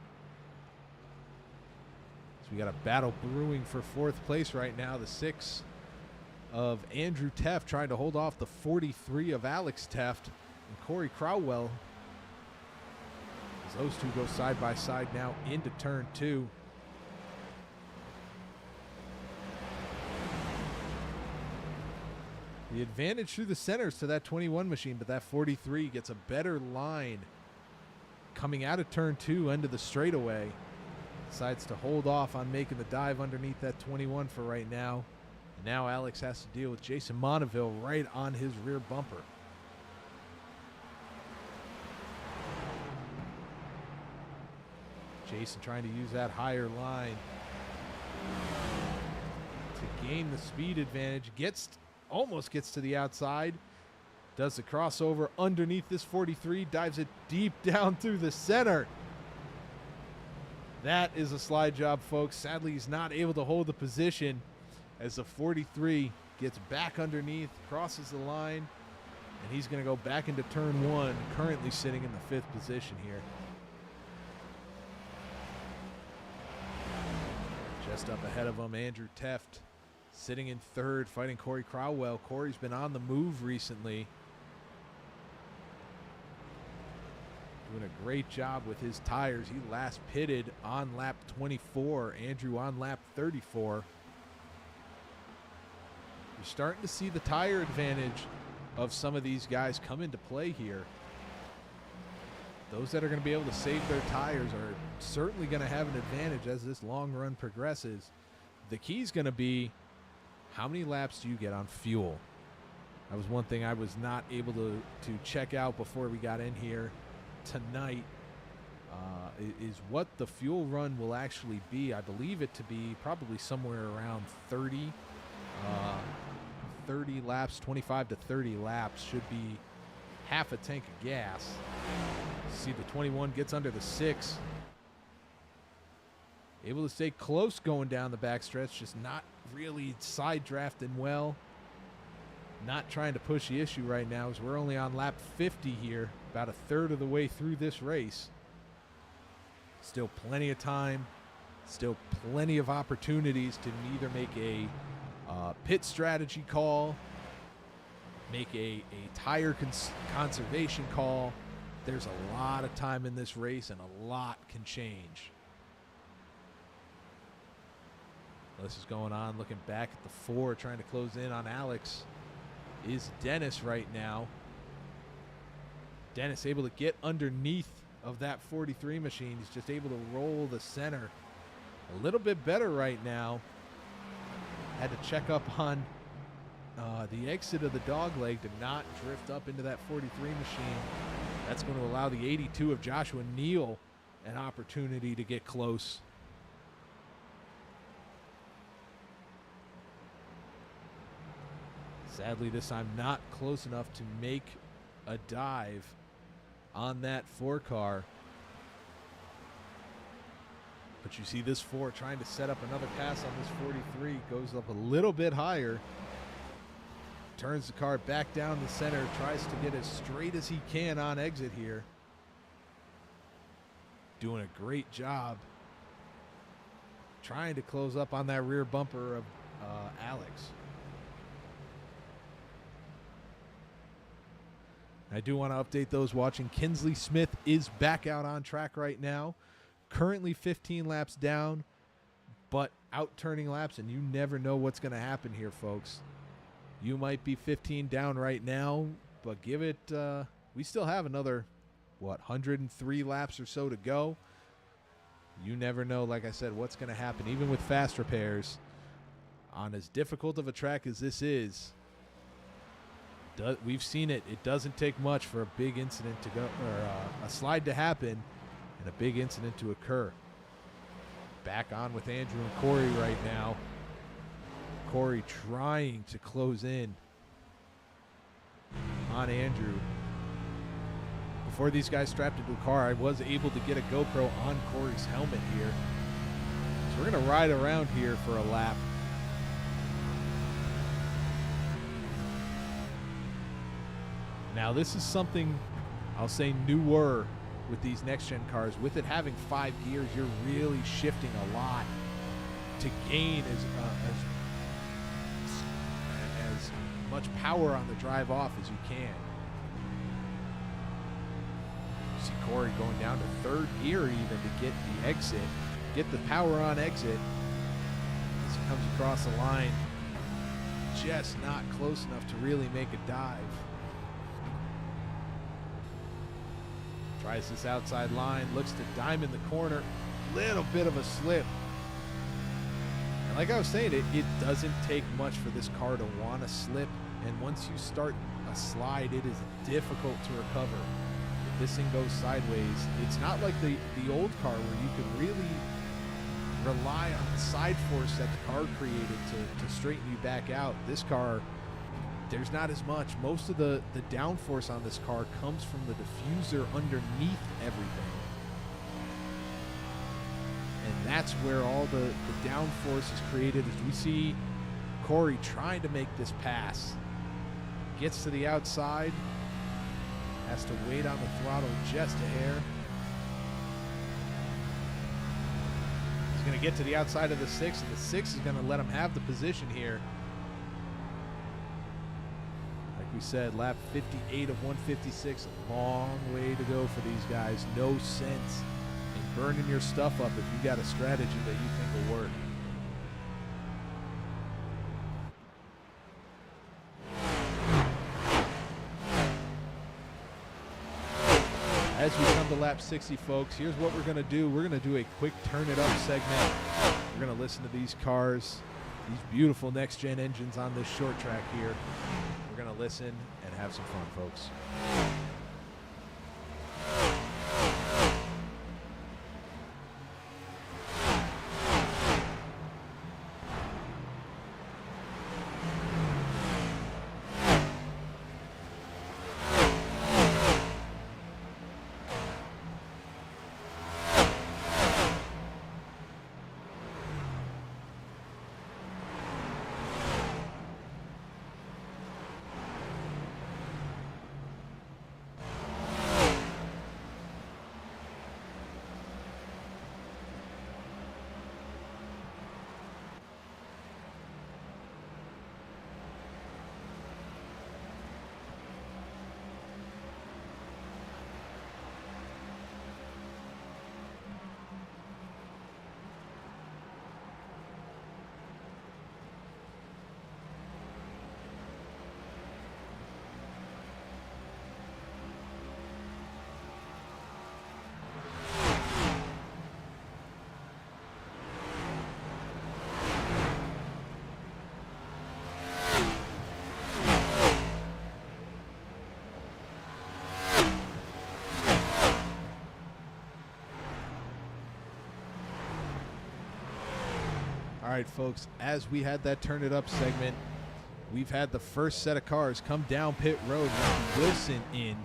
[SPEAKER 1] So we got a battle brewing for 4th place right now. The 6 of Andrew Teft trying to hold off the 43 of Alex Teft and Corey Crowell. As those two go side by side now into turn 2. The advantage through the centers to that 21 machine, but that 43 gets a better line coming out of turn 2 into the straightaway. Decides to hold off on making the dive underneath that 21 for right now. And now Alex has to deal with Jason Monaville right on his rear bumper. Jason trying to use that higher line to gain the speed advantage. Almost gets to the outside. Does the crossover underneath this 43. Dives it deep down through the center. That is a slide job, folks. Sadly, he's not able to hold the position as the 43 gets back underneath, crosses the line, and he's going to go back into turn 1, currently sitting in the 5th position here. Just up ahead of him, Andrew Teft, sitting in 3rd, fighting Corey Crowell. Corey's been on the move recently. doing a great job with his tires. He last pitted on lap 24. Andrew on lap 34. You're starting to see the tire advantage of some of these guys come into play here. Those that are going to be able to save their tires are certainly going to have an advantage as this long run progresses. The key is going to be, how many laps do you get on fuel? That was one thing I was not able to check out before we got in here tonight, is what the fuel run will actually be. I believe it to be probably somewhere around 30 laps, 25 to 30 laps should be half a tank of gas. See, the 21 gets under the 6. Able to stay close going down the backstretch, just not really side drafting well. Not trying to push the issue right now, as we're only on lap 50 here, about a third of the way through this race. Still plenty of time, still plenty of opportunities to either make a pit strategy call, make a tire conservation call. There's a lot of time in this race, and a lot can change. This is going on, looking back at the 4, trying to close in on Alex is Dennis right now. Dennis able to get underneath of that 43 machine. He's just able to roll the center a little bit better right now. Had to check up on the exit of the dog leg to not drift up into that 43 machine. That's going to allow the 82 of Joshua Neal an opportunity to get close. Sadly, this time not close enough to make a dive on that 4 car. But you see this 4 trying to set up another pass on this 43. Goes up a little bit higher. Turns the car back down the center. Tries to get as straight as he can on exit here. Doing a great job trying to close up on that rear bumper of Alex. I do want to update those watching. Kinsley Smith is back out on track right now. Currently 15 laps down, but out turning laps, and you never know what's going to happen here, folks. You might be 15 down right now, but give it, we still have another, 103 laps or so to go. You never know, like I said, what's going to happen. Even with fast repairs, on as difficult of a track as this is, we've seen it. It doesn't take much for a big incident to go, or a slide to happen, and a big incident to occur. Back on with Andrew and Corey right now. Corey trying to close in on Andrew. Before these guys strapped into the car, I was able to get a GoPro on Corey's helmet here. So we're going to ride around here for a lap. Now, this is something I'll say newer with these next-gen cars. With it having 5 gears, you're really shifting a lot to gain as much power on the drive off as you can. You see Corey going down to 3rd gear even to get the exit, get the power on exit. As he comes across the line, just not close enough to really make a dive. Tries this outside line, looks to diamond the corner, little bit of a slip. And like I was saying, it doesn't take much for this car to want to slip, and once you start a slide, it is difficult to recover. If this thing goes sideways, it's not like the old car where you could really rely on the side force that the car created to straighten you back out. This car, there's not as much. Most of the downforce on this car comes from the diffuser underneath everything. And that's where all the downforce is created. As we see Corey trying to make this pass. Gets to the outside. Has to wait on the throttle just a hair. He's going to get to the outside of the 6, and the 6 is going to let him have the position here. Like we said, lap 58 of 156, a long way to go for these guys. No sense in burning your stuff up if you got a strategy that you think will work. As we come to lap 60, folks, here's what we're going to do. We're going to do a quick turn it up segment. We're going to listen to these cars, these beautiful next-gen engines on this short track here. We're going to listen and have some fun, folks. All right, folks, as we had that turn it up segment, we've had the first set of cars come down pit road. Matthew Wilson in.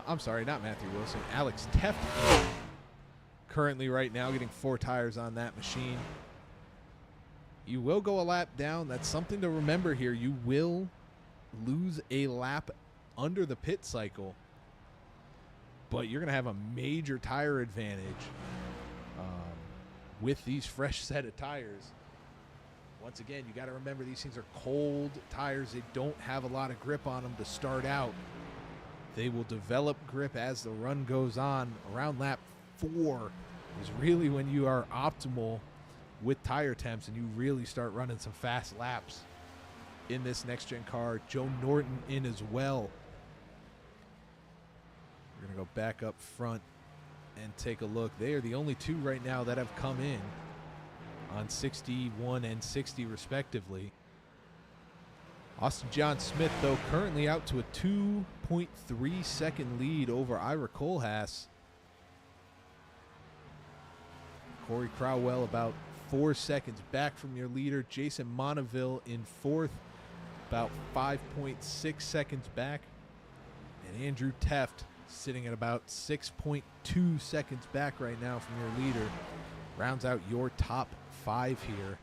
[SPEAKER 1] I'm sorry, not Matthew Wilson. Alex Teft in. Currently right now getting 4 tires on that machine. You will go a lap down. That's something to remember here. You will lose a lap under the pit cycle, but you're going to have a major tire advantage with these fresh set of tires. Once again, you got to remember these things are cold tires. They don't have a lot of grip on them to start out. They will develop grip as the run goes on. Around lap 4 is really when you are optimal with tire temps and you really start running some fast laps in this next gen car. Joe Norton in as well. We're going to go back up front and take a look. They are the only 2 right now that have come in on 61 and 60 respectively. Austin John Smith, though, currently out to a 2.3 second lead over Ira Kohlhaas. Corey Crowell about 4 seconds back from your leader. Jason Monaville in 4th, about 5.6 seconds back. And Andrew Teft sitting at about 6.2 seconds back right now from your leader. Rounds out your top 5 here.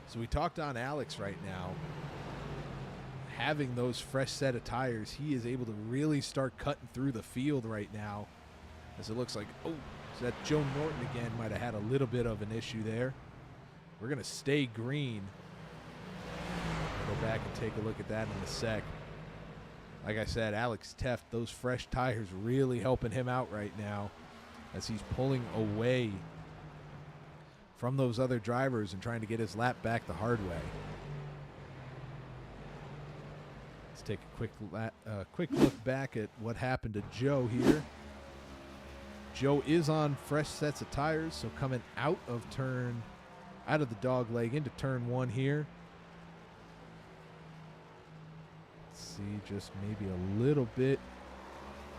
[SPEAKER 1] So we talked on Alex right now. Having those fresh set of tires, he is able to really start cutting through the field right now. As it looks like, oh, so that Joe Norton again might have had a little bit of an issue there. We're going to stay green. Go back and take a look at that in a sec. Like I said, Alex Teft, those fresh tires really helping him out right now as he's pulling away from those other drivers and trying to get his lap back the hard way. Let's take a quick look back at what happened to Joe here. Joe is on fresh sets of tires, so coming out of the dog leg into turn 1 here. Let's see, just maybe a little bit.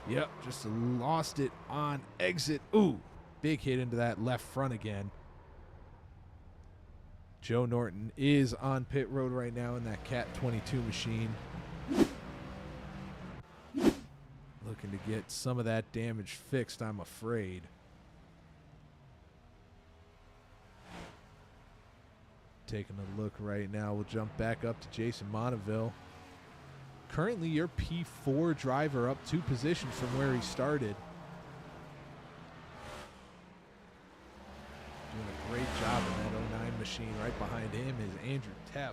[SPEAKER 1] Yep, just lost it on exit. Ooh, big hit into that left front again. Joe Norton is on pit road right now in that Cat 22 machine. Looking to get some of that damage fixed, I'm afraid. Taking a look right now. We'll jump back up to Jason Monaville. Currently your P4 driver up 2 positions from where he started. doing a great job in that 09 machine. Right behind him is Andrew Teft.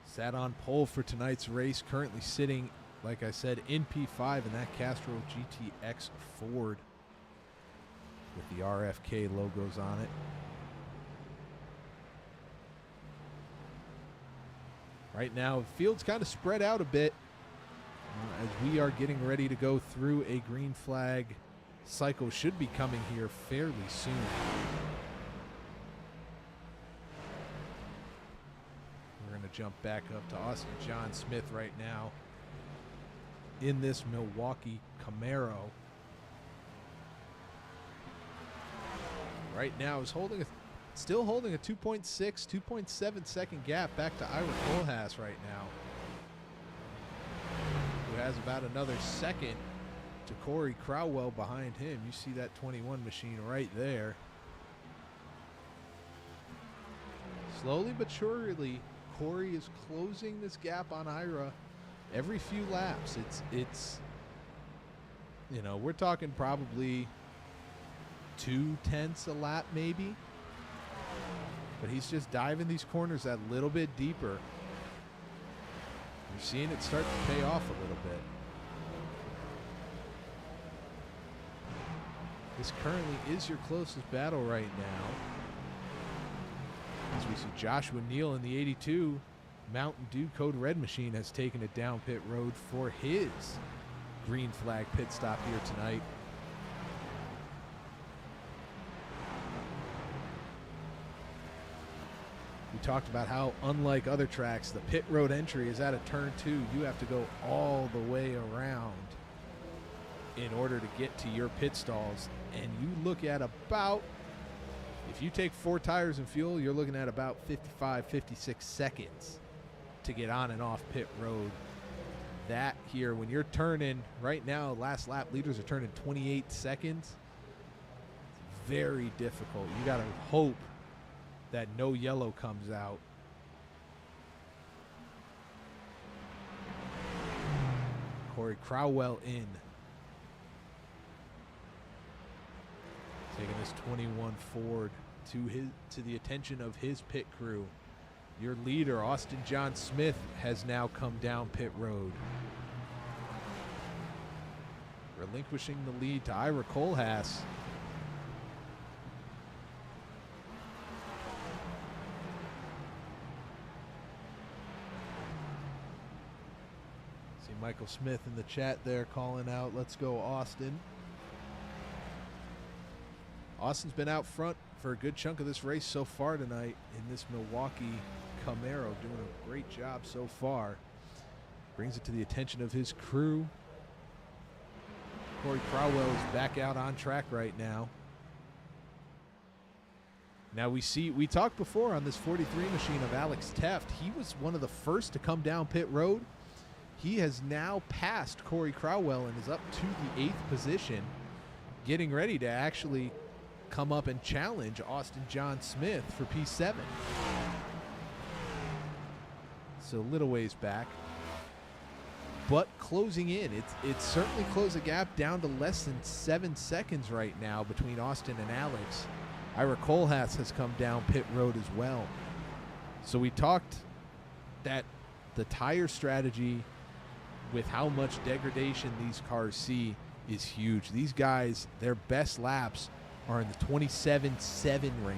[SPEAKER 1] Sat on pole for tonight's race, currently sitting, like I said, in P5 in that Castro GTX Ford with the RFK logos on it. Right now, the field's kind of spread out a bit as we are getting ready to go through a green flag cycle. Should be coming here fairly soon. We're going to jump back up to Austin John Smith right now in this Milwaukee Camaro. Right now is still holding a 2.6, 2.7 second gap back to Ira Kohlhaas right now, who has about another second to Corey Crowell behind him. You see that 21 machine right there. Slowly but surely, Corey is closing this gap on Ira every few laps. It's you know, we're talking probably 0.2 a lap maybe. But he's just diving these corners that little bit deeper. You're seeing it start to pay off a little bit. This currently is your closest battle right now. As we see Joshua Neal in the 82 Mountain Dew Code Red machine has taken it down pit road for his green flag pit stop here tonight. We talked about how, unlike other tracks, the pit road entry is at a turn 2. You have to go all the way around in order to get to your pit stalls. And you look at about, if you take 4 tires and fuel, you're looking at about 55, 56 seconds to get on and off pit road. That here, when you're turning, right now, last lap leaders are turning 28 seconds. It's very difficult. You got to hope that no yellow comes out. Corey Crowell in. Taking this 21 Ford to the attention of his pit crew. Your leader, Austin John Smith, has now come down pit road, relinquishing the lead to Ira Kohlhaas. Michael Smith in the chat there calling out, let's go Austin. Austin's been out front for a good chunk of this race so far tonight in this Milwaukee Camaro, doing a great job so far. Brings it to the attention of his crew. Corey Crowell is back out on track right now. Now we talked before on this 43 machine of Alex Teft. He was one of the first to come down pit road. He has now passed Corey Crowell and is up to the 8th position, getting ready to actually come up and challenge Austin John Smith for P7. So a little ways back, but closing in. It's certainly closed the gap down to less than 7 seconds right now between Austin and Alex. Ira Kohlhaas has come down pit road as well. So we talked that the tire strategy with how much degradation these cars see is huge. These guys, their best laps are in the 27.7 range.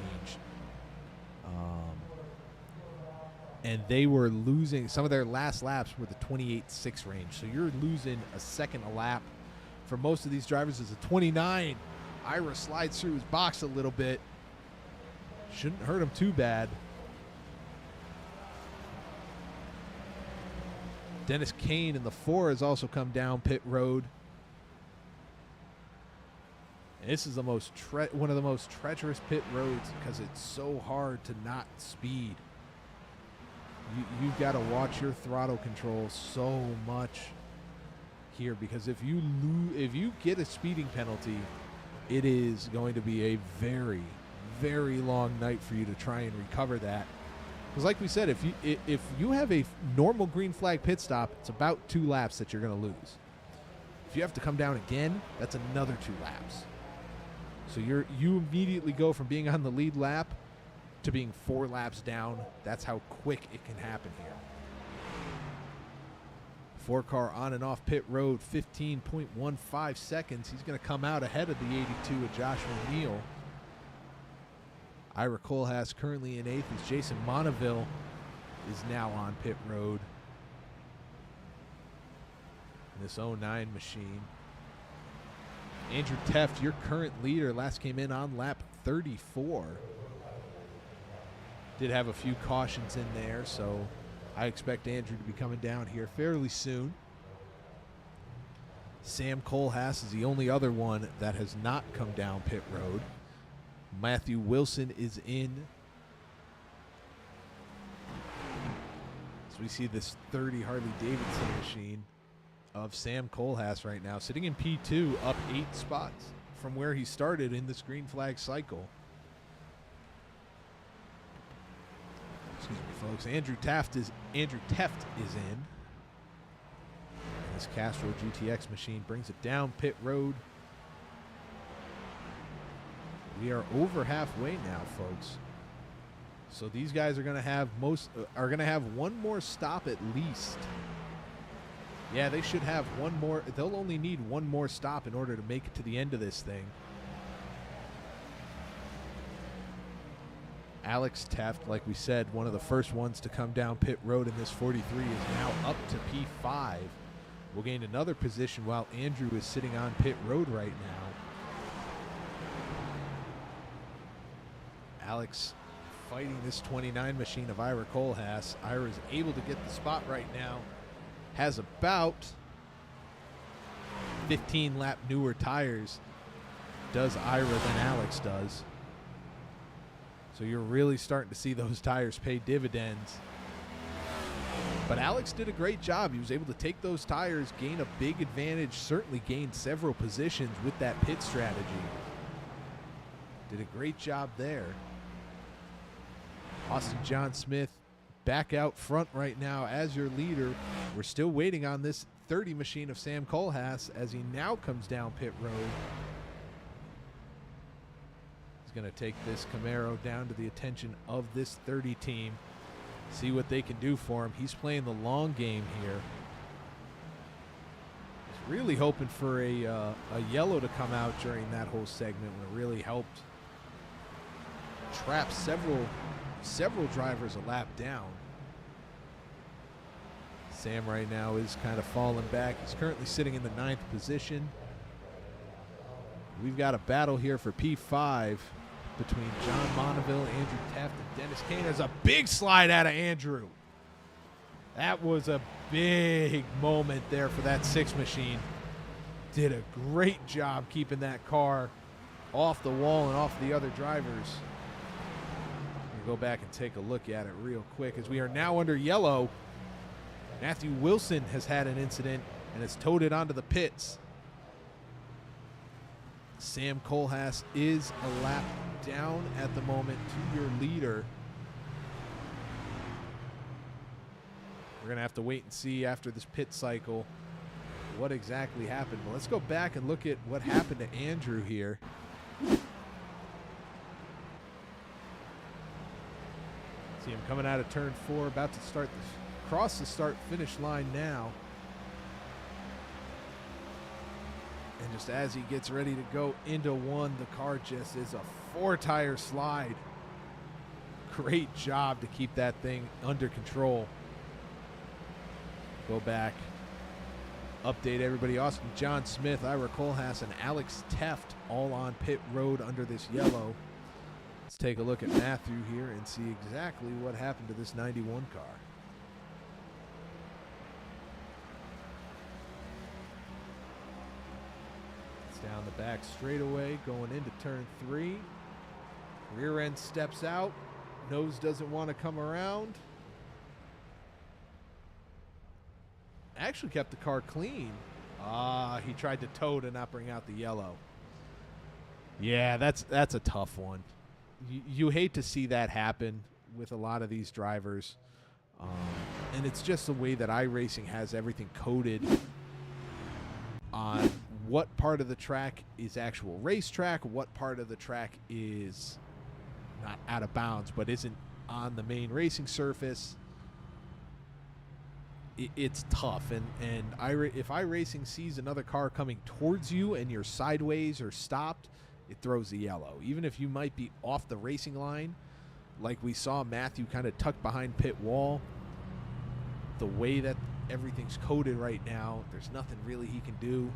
[SPEAKER 1] And they were losing, some of their last laps were the 28.6 range. So you're losing a second a lap. For most of these drivers, it's a 29. Ira slides through his box a little bit. Shouldn't hurt him too bad. Dennis Kane in the 4 has also come down pit road. And this is the most one of the most treacherous pit roads because it's so hard to not speed. You've got to watch your throttle control so much here, because if you get a speeding penalty, it is going to be a very, very long night for you to try and recover that. Because like we said, if you have a normal green flag pit stop, it's about 2 laps that you're going to lose. If you have to come down again, that's another 2 laps. So you immediately go from being on the lead lap to being 4 laps down. That's how quick it can happen here. 4-car on and off pit road, 15.15 seconds. He's going to come out ahead of the 82 of Josh O'Neill. Ira Kohlhaas currently in 8th as Jason Monaville is now on pit road. This 09 machine. Andrew Teft, your current leader, last came in on lap 34. Did have a few cautions in there, so I expect Andrew to be coming down here fairly soon. Sam Kohlhaas is the only other one that has not come down pit road. Matthew Wilson is in. So we see this 30 Harley Davidson machine of Sam Kohlhaas right now, sitting in P2, up 8 spots from where he started in this green flag cycle. Excuse me, folks. Andrew Teft is in. And this Castro GTX machine brings it down pit road. We are over halfway now, folks. So these guys are going to have one more stop at least. Yeah, they should have one more. They'll only need one more stop in order to make it to the end of this thing. Alex Teft, like we said, one of the first ones to come down pit road in this 43, is now up to P5. We'll gain another position while Andrew is sitting on pit road right now. Alex fighting this 29 machine of Ira Kohlhaas. Ira is able to get the spot right now. Has about 15 lap newer tires, does Ira, than Alex does. So you're really starting to see those tires pay dividends. But Alex did a great job. He was able to take those tires, gain a big advantage, certainly gained several positions with that pit strategy. Did a great job there. Austin John Smith back out front right now as your leader. We're still waiting on this 30 machine of Sam Kohlhaas as he now comes down pit road. He's going to take this Camaro down to the attention of this 30 team. See what they can do for him. He's playing the long game here. He's really hoping for a yellow to come out during that whole segment when it really helped trap several drivers a lap down. Sam right now is kind of falling back. He's currently sitting in the 9th position. We've got a battle here for P5 between John Monaville, Andrew Teft, and Dennis Kane. There's a big slide out of Andrew. That was a big moment there for that 6 machine. Did a great job keeping that car off the wall and off the other drivers. Go back and take a look at it real quick as we are now under yellow. Matthew Wilson has had an incident and has towed it onto the pits. Sam Kohlhaas is a lap down at the moment to your leader. We're going to have to wait and see after this pit cycle what exactly happened. But let's go back and look at what happened to Andrew here. See him coming out of turn 4, about to cross the start-finish line now. And just as he gets ready to go into 1, the car just is a 4-tire slide. Great job to keep that thing under control. Go back, update everybody. Austin John Smith, Ira Kohlhaas, and Alex Teft all on pit road under this yellow. Let's take a look at Matthew here and see exactly what happened to this 91 car. It's down the back straightaway, going into turn 3. Rear end steps out. Nose doesn't want to come around. Actually kept the car clean. He tried to tow to not bring out the yellow. Yeah, that's a tough one. You hate to see that happen with a lot of these drivers. And it's just the way that iRacing has everything coded on what part of the track is actual racetrack, what part of the track is not out of bounds but isn't on the main racing surface. It's tough, and if iRacing sees another car coming towards you and you're sideways or stopped, it throws the yellow. Even if you might be off the racing line, like we saw Matthew kind of tucked behind pit wall, the way that everything's coded right now, there's nothing really he can do.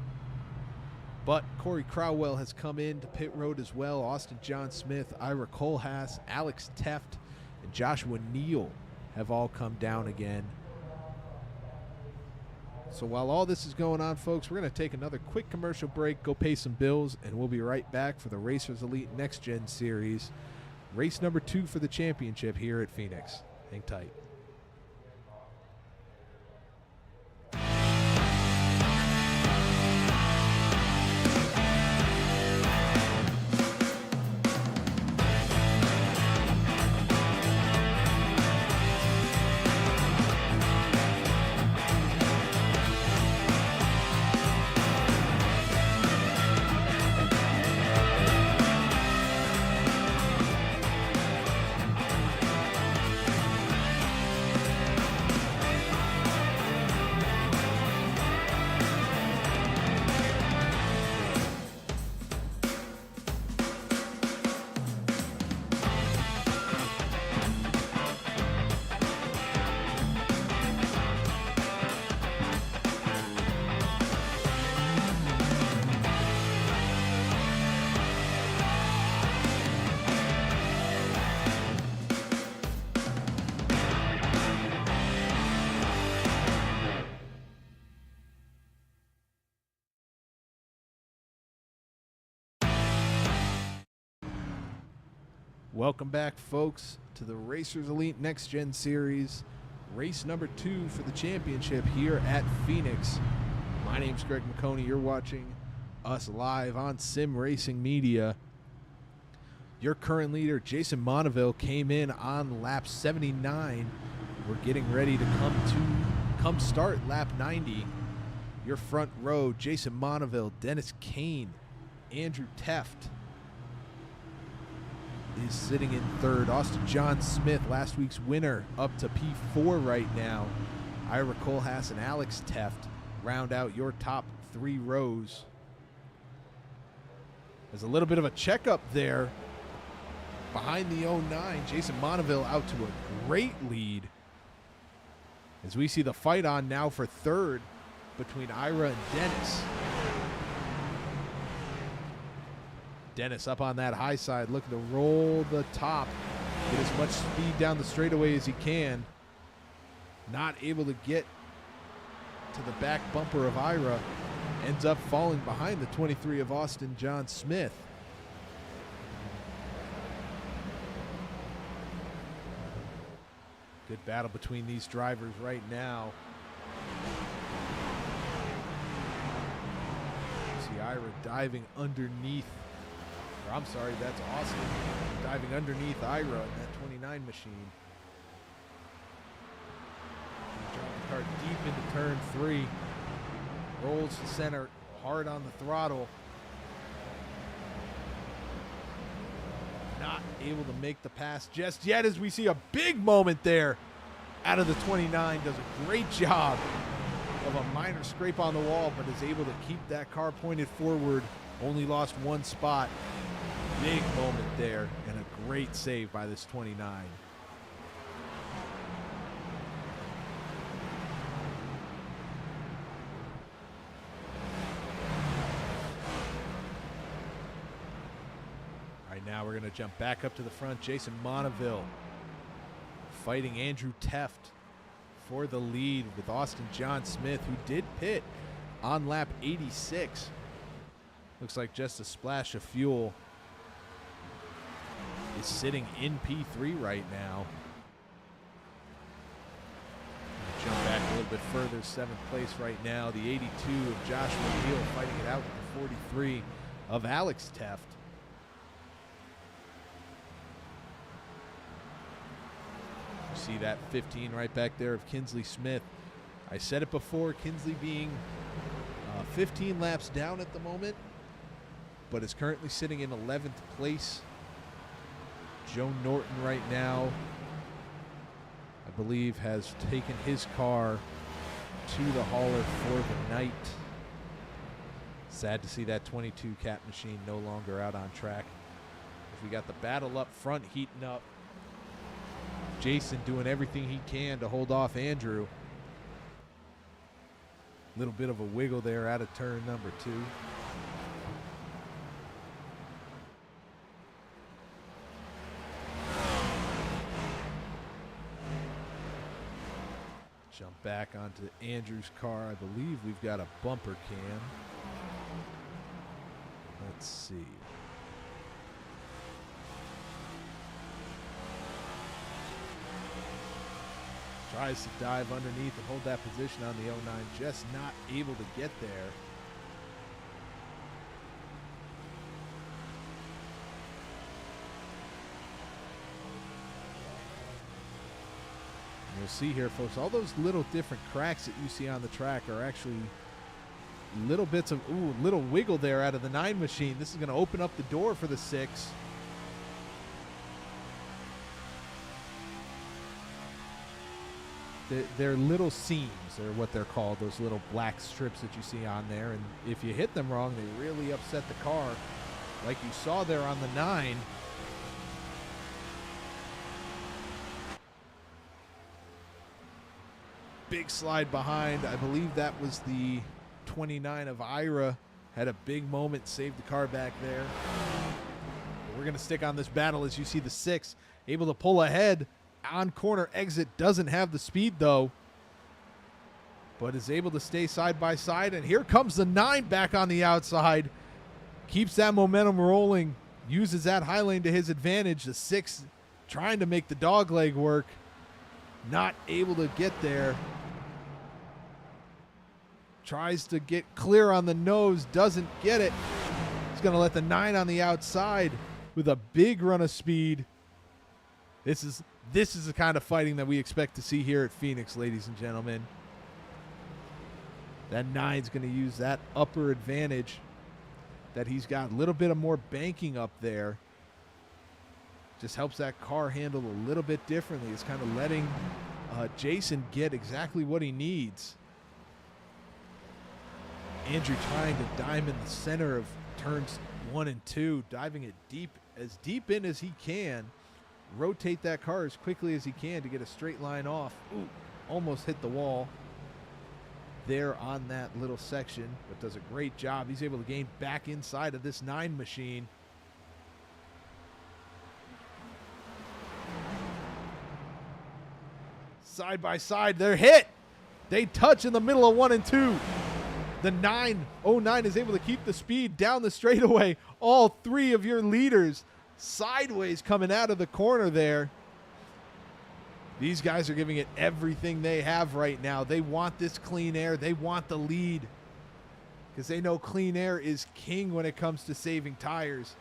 [SPEAKER 1] But Corey Crowell has come in to pit road as well. Austin John Smith, Ira Kohlhaas, Alex Teft, and Joshua Neal have all come down again. So while all this is going on, folks, we're going to take another quick commercial break, go pay some bills, and we'll be right back for the Racers Elite Next Gen Series. Race number 2 for the championship here at Phoenix. Hang tight. Welcome back, folks, to the Racers Elite Next Gen Series, race number 2 for the championship here at Phoenix. My name's Greg McConey. You're watching us live on Sim Racing Media. Your current leader, Jason Monaville, came in on lap 79. We're getting ready to come start lap 90. Your front row, Jason Monaville, Dennis Kane, Andrew Teft is sitting in third. Austin John Smith, last week's winner, up to P4 right now. Ira Kohlhaas and Alex Teft round out your top 3 rows. There's a little bit of a checkup there behind the 09. Jason Monaville out to a great lead as we see the fight on now for third between Ira and Dennis. Dennis up on that high side, looking to roll the top, get as much speed down the straightaway as he can. Not able to get to the back bumper of Ira. Ends up falling behind the 23 of Austin John Smith. Good battle between these drivers right now. See Ira diving underneath. I'm sorry, that's Austin diving underneath Ira in that 29 machine. Drop the car deep into turn 3. Rolls to center, hard on the throttle. Not able to make the pass just yet as we see a big moment there out of the 29. Does a great job of a minor scrape on the wall, but is able to keep that car pointed forward. Only lost 1 spot. Big moment there, and a great save by this 29. All right, now we're going to jump back up to the front. Jason Monaville fighting Andrew Teft for the lead with Austin John Smith, who did pit on lap 86. Looks like just a splash of fuel. Is sitting in P3 right now. Jump back a little bit further, 7th place right now. The 82 of Joshua Neal fighting it out with the 43 of Alex Teft. You see that 15 right back there of Kinsley Smith. I said it before, Kinsley being 15 laps down at the moment, but is currently sitting in 11th place. Joe Norton right now, I believe, has taken his car to the hauler for the night. Sad to see that 22 Cat machine no longer out on track. As we got the battle up front heating up. Jason doing everything he can to hold off Andrew. Little bit of a wiggle there out of turn number 2. Jump back onto Andrew's car. I believe we've got a bumper cam. Let's see. Tries to dive underneath and hold that position on the 09. Just not able to get there. You'll see here, folks, all those little different cracks that you see on the track are actually little bits of, little wiggle there out of the 9 machine. This is going to open up the door for the 6. They're little seams, or what they're called, those little black strips that you see on there. And if you hit them wrong, they really upset the car, like you saw there on the 9. Big slide behind. I believe that was the 29 of Ira. Had a big moment, saved the car back there. But we're going to stick on this battle as you see the 6 able to pull ahead on corner exit. Doesn't have the speed though, but is able to stay side by side. And here comes the 9 back on the outside. Keeps that momentum rolling. Uses that high lane to his advantage. The 6 trying to make the dog leg work. Not able to get there. Tries to get clear on the nose. Doesn't get it. He's going to let the 9 on the outside with a big run of speed. This is the kind of fighting that we expect to see here at Phoenix, ladies and gentlemen. That 9's going to use that upper advantage that he's got. A little bit of more banking up there. Just helps that car handle a little bit differently. It's kind of letting Jason get exactly what he needs. Andrew trying to dime in the center of turns 1 and 2, diving it as deep in as he can. Rotate that car as quickly as he can to get a straight line off. Ooh, almost hit the wall there on that little section, but does a great job. He's able to gain back inside of this 9 machine. Side by side, they're hit. They touch in the middle of 1 and 2. The 909 is able to keep the speed down the straightaway. All 3 of your leaders sideways coming out of the corner there. These guys are giving it everything they have right now. They want this clean air. They want the lead because they know clean air is king when it comes to saving tires.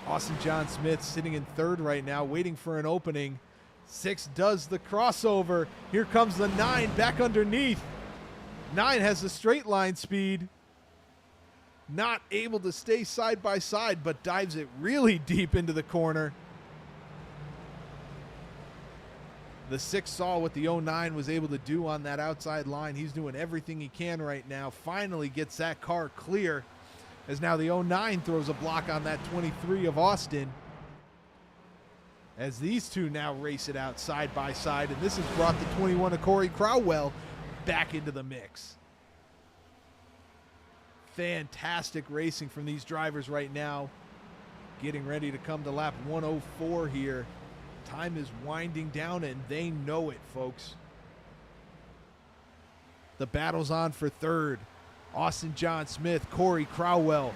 [SPEAKER 1] Austin John Smith sitting in 3rd right now, waiting for an opening. 6 does the crossover. Here comes the 9 back underneath. 9 has the straight line speed. Not able to stay side by side, but dives it really deep into the corner. The 6 saw what the 09 was able to do on that outside line. He's doing everything he can right now. Finally gets that car clear, as now the 09 throws a block on that 23 of Austin. As these two now race it out side by side, and this has brought the 21 of Corey Crowell back into the mix. Fantastic racing from these drivers right now. Getting ready to come to lap 104 here. Time is winding down and they know it, folks. The battle's on for 3rd. Austin John Smith, Corey Crowell.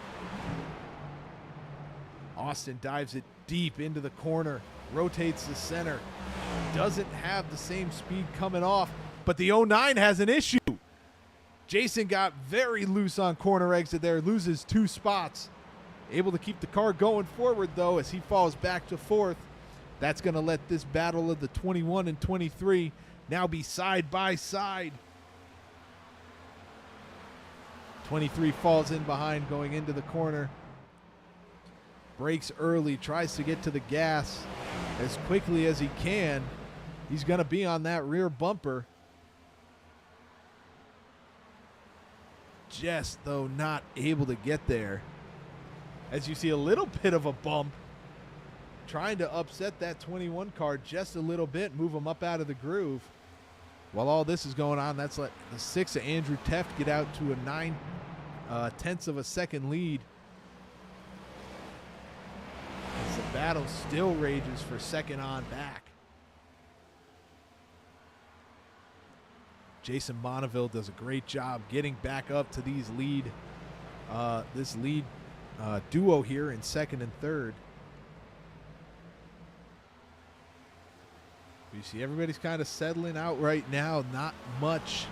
[SPEAKER 1] Austin dives it deep into the corner, rotates the center. Doesn't have the same speed coming off, but the 09 has an issue. Jason got very loose on corner exit there, loses 2 spots. Able to keep the car going forward, though, as he falls back to 4th. That's going to let this battle of the 21 and 23 now be side by side. 23 falls in behind going into the corner. Brakes early, tries to get to the gas as quickly as he can. He's going to be on that rear bumper. Just, though, not able to get there. As you see a little bit of a bump, trying to upset that 21 car just a little bit, move him up out of the groove. While all this is going on, that's let the 6 of Andrew Teft get out to a 9/10 of a second lead. As the battle still rages for second on back. Jason Bonneville does a great job getting back up to these this lead duo here in second and third. You see everybody's kind of settling out right now. Not much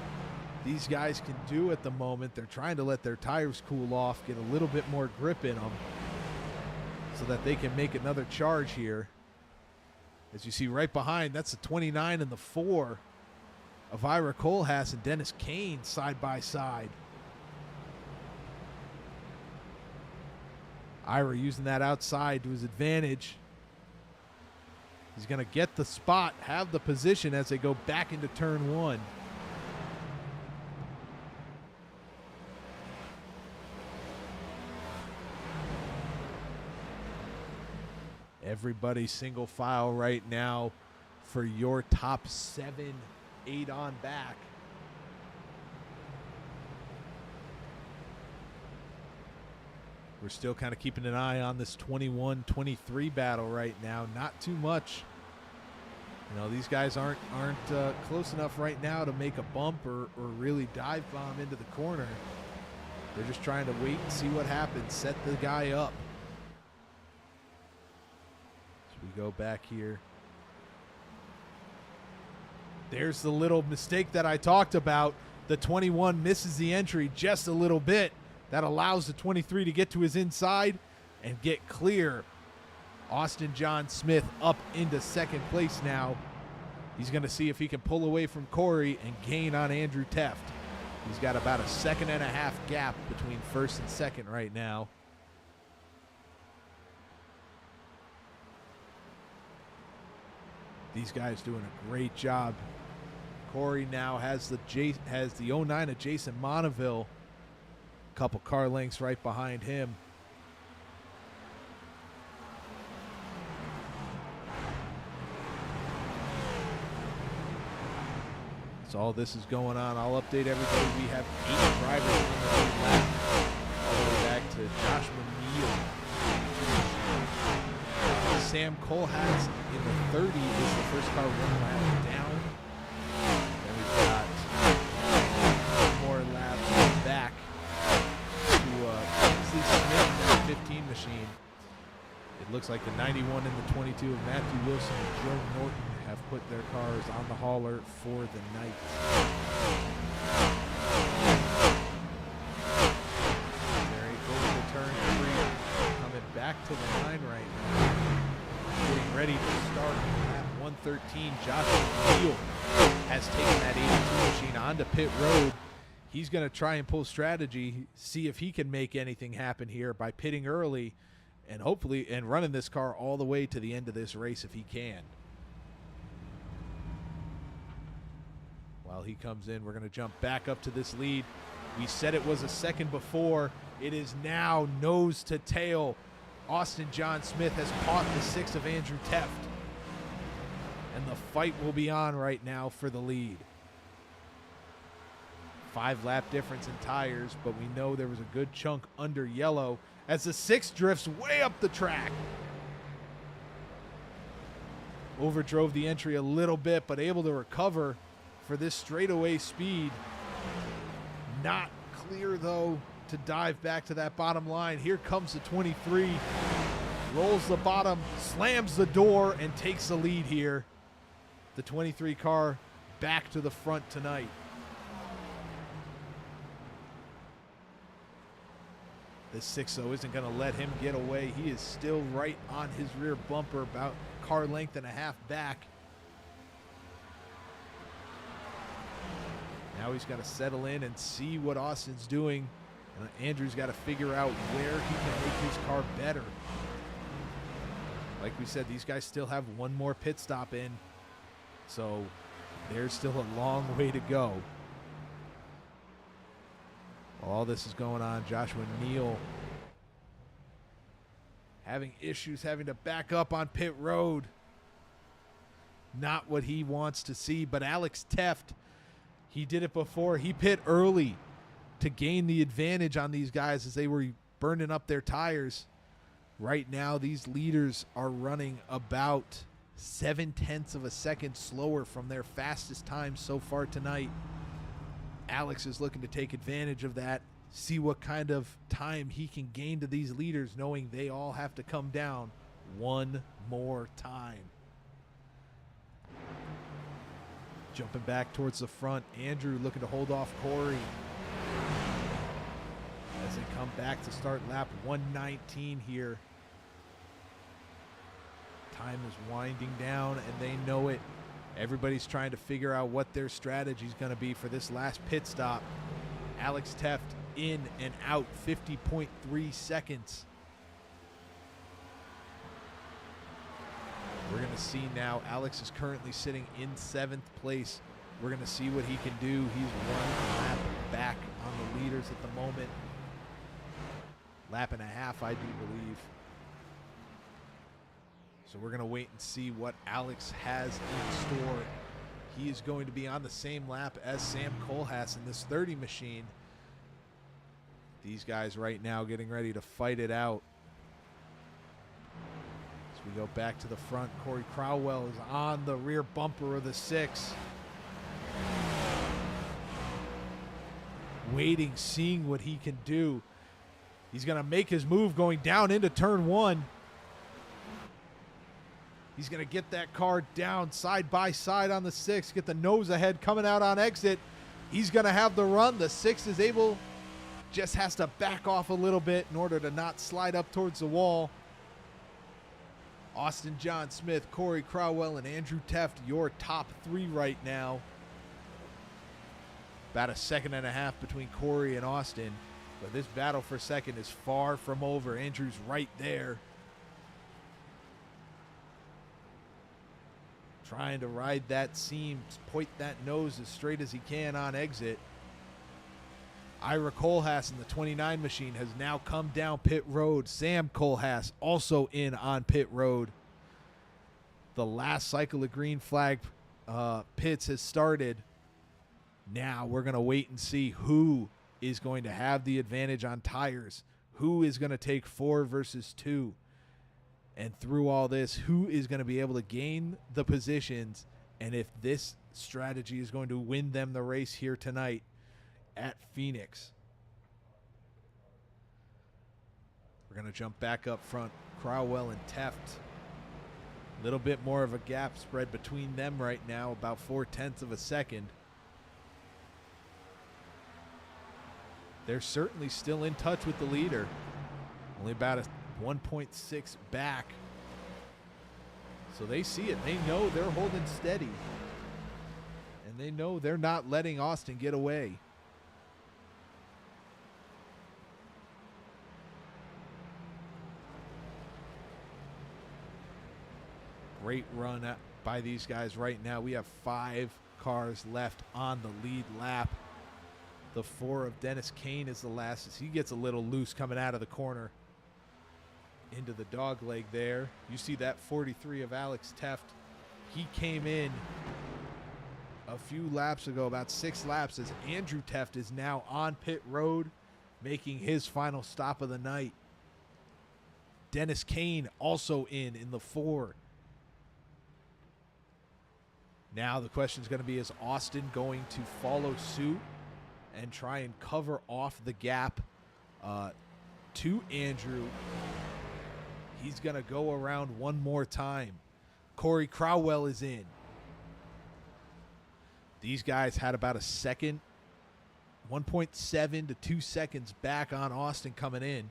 [SPEAKER 1] these guys can do at the moment. They're trying to let their tires cool off, get a little bit more grip in them so that they can make another charge here. As you see right behind, that's the 29 and the 4 of Ira Kohlhaas and Dennis Kane side by side. Ira using that outside to his advantage. He's going to get the spot, have the position as they go back into turn 1. Everybody single file right now for your top 7, 8 on back. We're still kind of keeping an eye on this 21-23 battle right now. Not too much. You know, these guys aren't close enough right now to make a bump or really dive bomb into the corner. They're just trying to wait and see what happens, set the guy up. So we go back here. There's the little mistake that I talked about. The 21 misses the entry just a little bit. That allows the 23 to get to his inside and get clear. Austin John Smith up into second place now. He's going to see if he can pull away from Corey and gain on Andrew Teft. He's got about a 1.5 second gap between first and second right now. These guys doing a great job. Corey now has the 09 of Jason Monaville. Couple car lengths right behind him. So all this is going on. I'll update everybody. We have 8 drivers on the lead lap. All the way back to Josh McNeil. Sam Kohlhaas in the 30 is the first car 1 lap down. Then we've got 1 more laps back. Smith 15 machine. It looks like the 91 and the 22 of Matthew Wilson and Joe Norton have put their cars on the hauler for the night. There he goes to turn 3, coming back to the line right now. Getting ready to start at 113. Josh McNeil has taken that 82 machine onto pit road. He's going to try and pull strategy, see if he can make anything happen here by pitting early and hopefully running this car all the way to the end of this race if he can. While he comes in, we're going to jump back up to this lead. We said it was a second before. It is now nose to tail. Austin John Smith has caught the 6 of Andrew Teft. And the fight will be on right now for the lead. 5 lap difference in tires, but we know there was a good chunk under yellow as the 6 drifts way up the track. Overdrove the entry a little bit, but able to recover for this straightaway speed. Not clear, though, to dive back to that bottom line. Here comes the 23. Rolls the bottom, slams the door, and takes the lead here. The 23 car back to the front tonight. This 6, though, isn't going to let him get away. He is still right on his rear bumper, about car length and a half back. Now he's got to settle in and see what Austin's doing And Andrew's got to figure out where he can make his car better. Like we said, these guys still have one more pit stop in, so there's still a long way to go. While all this is going on, Joshua Neal having issues having to back up on pit road. Not what he wants to see, but Alex Teft, he did it before. He pit early to gain the advantage on these guys as they were burning up their tires. Right now, these leaders are running about 0.7 of a second slower from their fastest time so far tonight. Alex is looking to take advantage of that, see what kind of time he can gain to these leaders, knowing they all have to come down one more time. Jumping back towards the front, Andrew looking to hold off Corey as they come back to start lap 119 here. Time is winding down, and they know it. Everybody's trying to figure out what their strategy is going to be for this last pit stop. Alex Teft in and out, 50.3 seconds. We're going to see now. Alex is currently sitting in 7th place. We're going to see what he can do. He's 1 lap back on the leaders at the moment. Lap and a half, I do believe. So we're going to wait and see what Alex has in store. He is going to be on the same lap as Sam Kohlhaas in this 30 machine. These guys right now getting ready to fight it out. As we go back to the front, Corey Crowell is on the rear bumper of the 6. Waiting, seeing what he can do. He's going to make his move going down into turn 1. He's going to get that car down side by side on the 6, get the nose ahead coming out on exit. He's going to have the run. The 6 is able, just has to back off a little bit in order to not slide up towards the wall. Austin John Smith, Corey Crowell, and Andrew Teft, your top 3 right now. About a 1.5 seconds between Corey and Austin. But this battle for second is far from over. Andrew's right there. Trying to ride that seam, point that nose as straight as he can on exit. Ira Kohlhaas in the 29 machine has now come down pit road. Sam Kohlhaas also in on pit road. The last cycle of green flag pits has started. Now we're going to wait and see who is going to have the advantage on tires. Who is going to take 4 versus 2. And through all this, who is going to be able to gain the positions, and if this strategy is going to win them the race here tonight at Phoenix. We're going to jump back up front. Crowell and Teft. A little bit more of a gap spread between them right now, about 0.4 of a second. They're certainly still in touch with the leader. Only about a 1.6 back. So they see it. They know they're holding steady. And they know they're not letting Austin get away. Great run by these guys right now. We have 5 cars left on the lead lap. The 4 of Dennis Kane is the last as he gets a little loose coming out of the corner. Into the dog leg there. You see that 43 of Alex Teft. He came in a few laps ago, about 6 laps, as Andrew Teft is now on pit road, making his final stop of the night. Dennis Kane also in the 4. Now the question is going to be, is Austin going to follow suit and try and cover off the gap to Andrew? He's going to go around one more time. Corey Crowell is in. These guys had about a second, 1.7 to 2 seconds back on Austin coming in.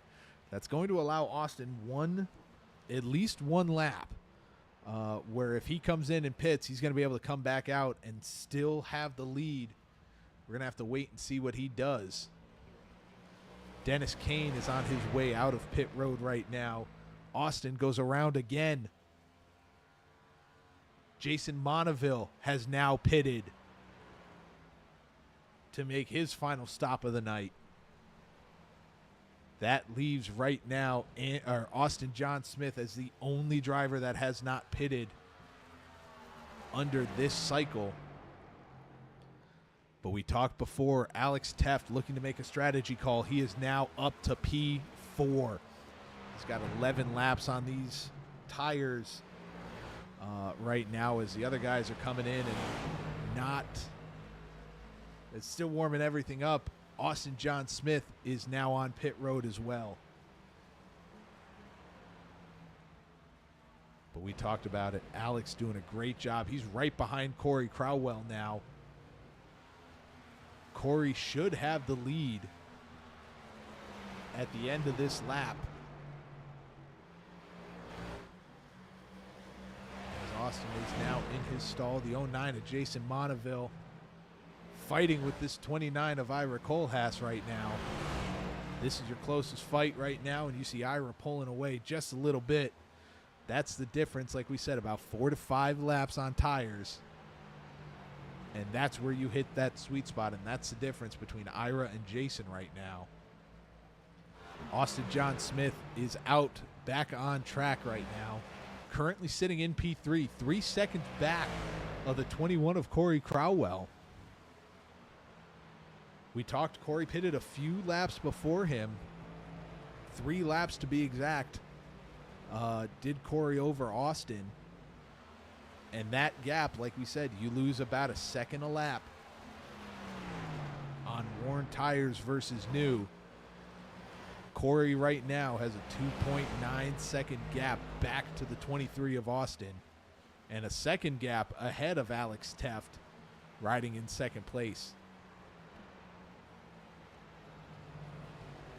[SPEAKER 1] That's going to allow Austin at least one lap, where if he comes in and pits, he's going to be able to come back out and still have the lead. We're going to have to wait and see what he does. Dennis Kane is on his way out of pit road right now. Austin goes around again. Jason Monaville has now pitted to make his final stop of the night. That leaves right now Austin John Smith as the only driver that has not pitted under this cycle. But we talked before, Alex Teft looking to make a strategy call. He is now up to P4. He's got 11 laps on these tires right now as the other guys are coming in and it's still warming everything up. Austin John Smith is now on pit road as well. But we talked about it. Alex doing a great job. He's right behind Corey Crowell now. Corey should have the lead at the end of this lap. As Austin is now in his stall. The 09 of Jason Monaville fighting with this 29 of Ira Kohlhaas right now. This is your closest fight right now, and you see Ira pulling away just a little bit. That's the difference, like we said, about 4 to 5 laps on tires. And that's where you hit that sweet spot, and that's the difference between Ira and Jason right now. Austin John Smith is out, back on track right now. Currently sitting in P3, 3 seconds back of the 21 of Corey Crowell. We talked, Corey pitted a few laps before him. 3 laps to be exact. Did Corey over Austin. And that gap, like we said, you lose about a second a lap on worn tires versus new. Corey right now has a 2.9 second gap back to the 23 of Austin and a second gap ahead of Alex Teft riding in second place.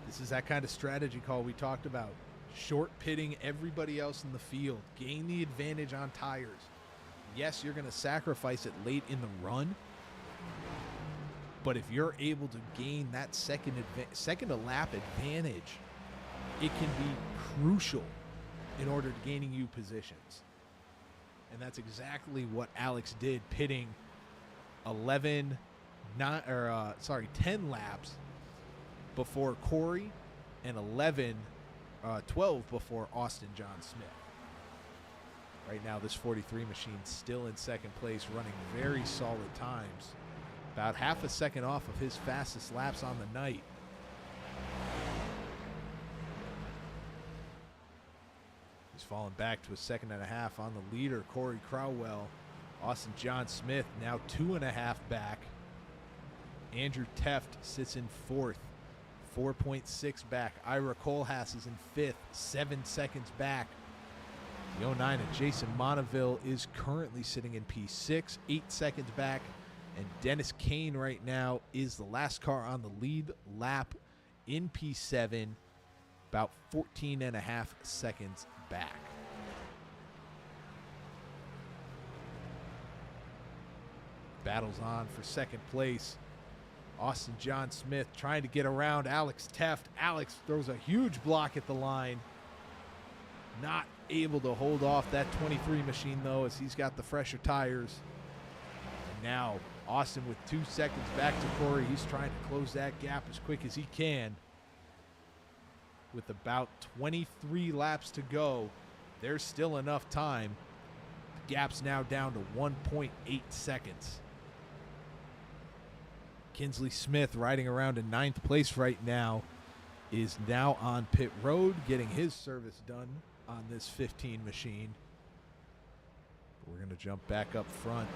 [SPEAKER 1] This is that kind of strategy call we talked about. Short pitting everybody else in the field. Gain the advantage on tires. Yes, you're going to sacrifice it late in the run. But if you're able to gain that second a lap advantage, it can be crucial in order to gaining you positions. And that's exactly what Alex did, pitting 10 laps before Corey and 12 before Austin John Smith. Right now, this 43 machine still in second place, running very solid times. About half a second off of his fastest laps on the night. He's fallen back to a second and a half on the leader, Corey Crowell. Austin John Smith now 2.5 back. Andrew Teft sits in fourth, 4.6 back. Ira Kohlhaas is in fifth, 7 seconds back. The 09 of Jason Monaville is currently sitting in P6, 8 seconds back. And Dennis Kane right now is the last car on the lead lap in P7, about 14.5 seconds back. Battles on for second place. Austin John Smith trying to get around Alex Teft. Alex throws a huge block at the line. Not able to hold off that 23 machine, though, as he's got the fresher tires. And now Austin with 2 seconds back to Corey. He's trying to close that gap as quick as he can. With about 23 laps to go, there's still enough time. The gap's now down to 1.8 seconds. Kinsley Smith, riding around in 9th place right now, is now on pit road getting his service done on this 15 machine. We're going to jump back up front.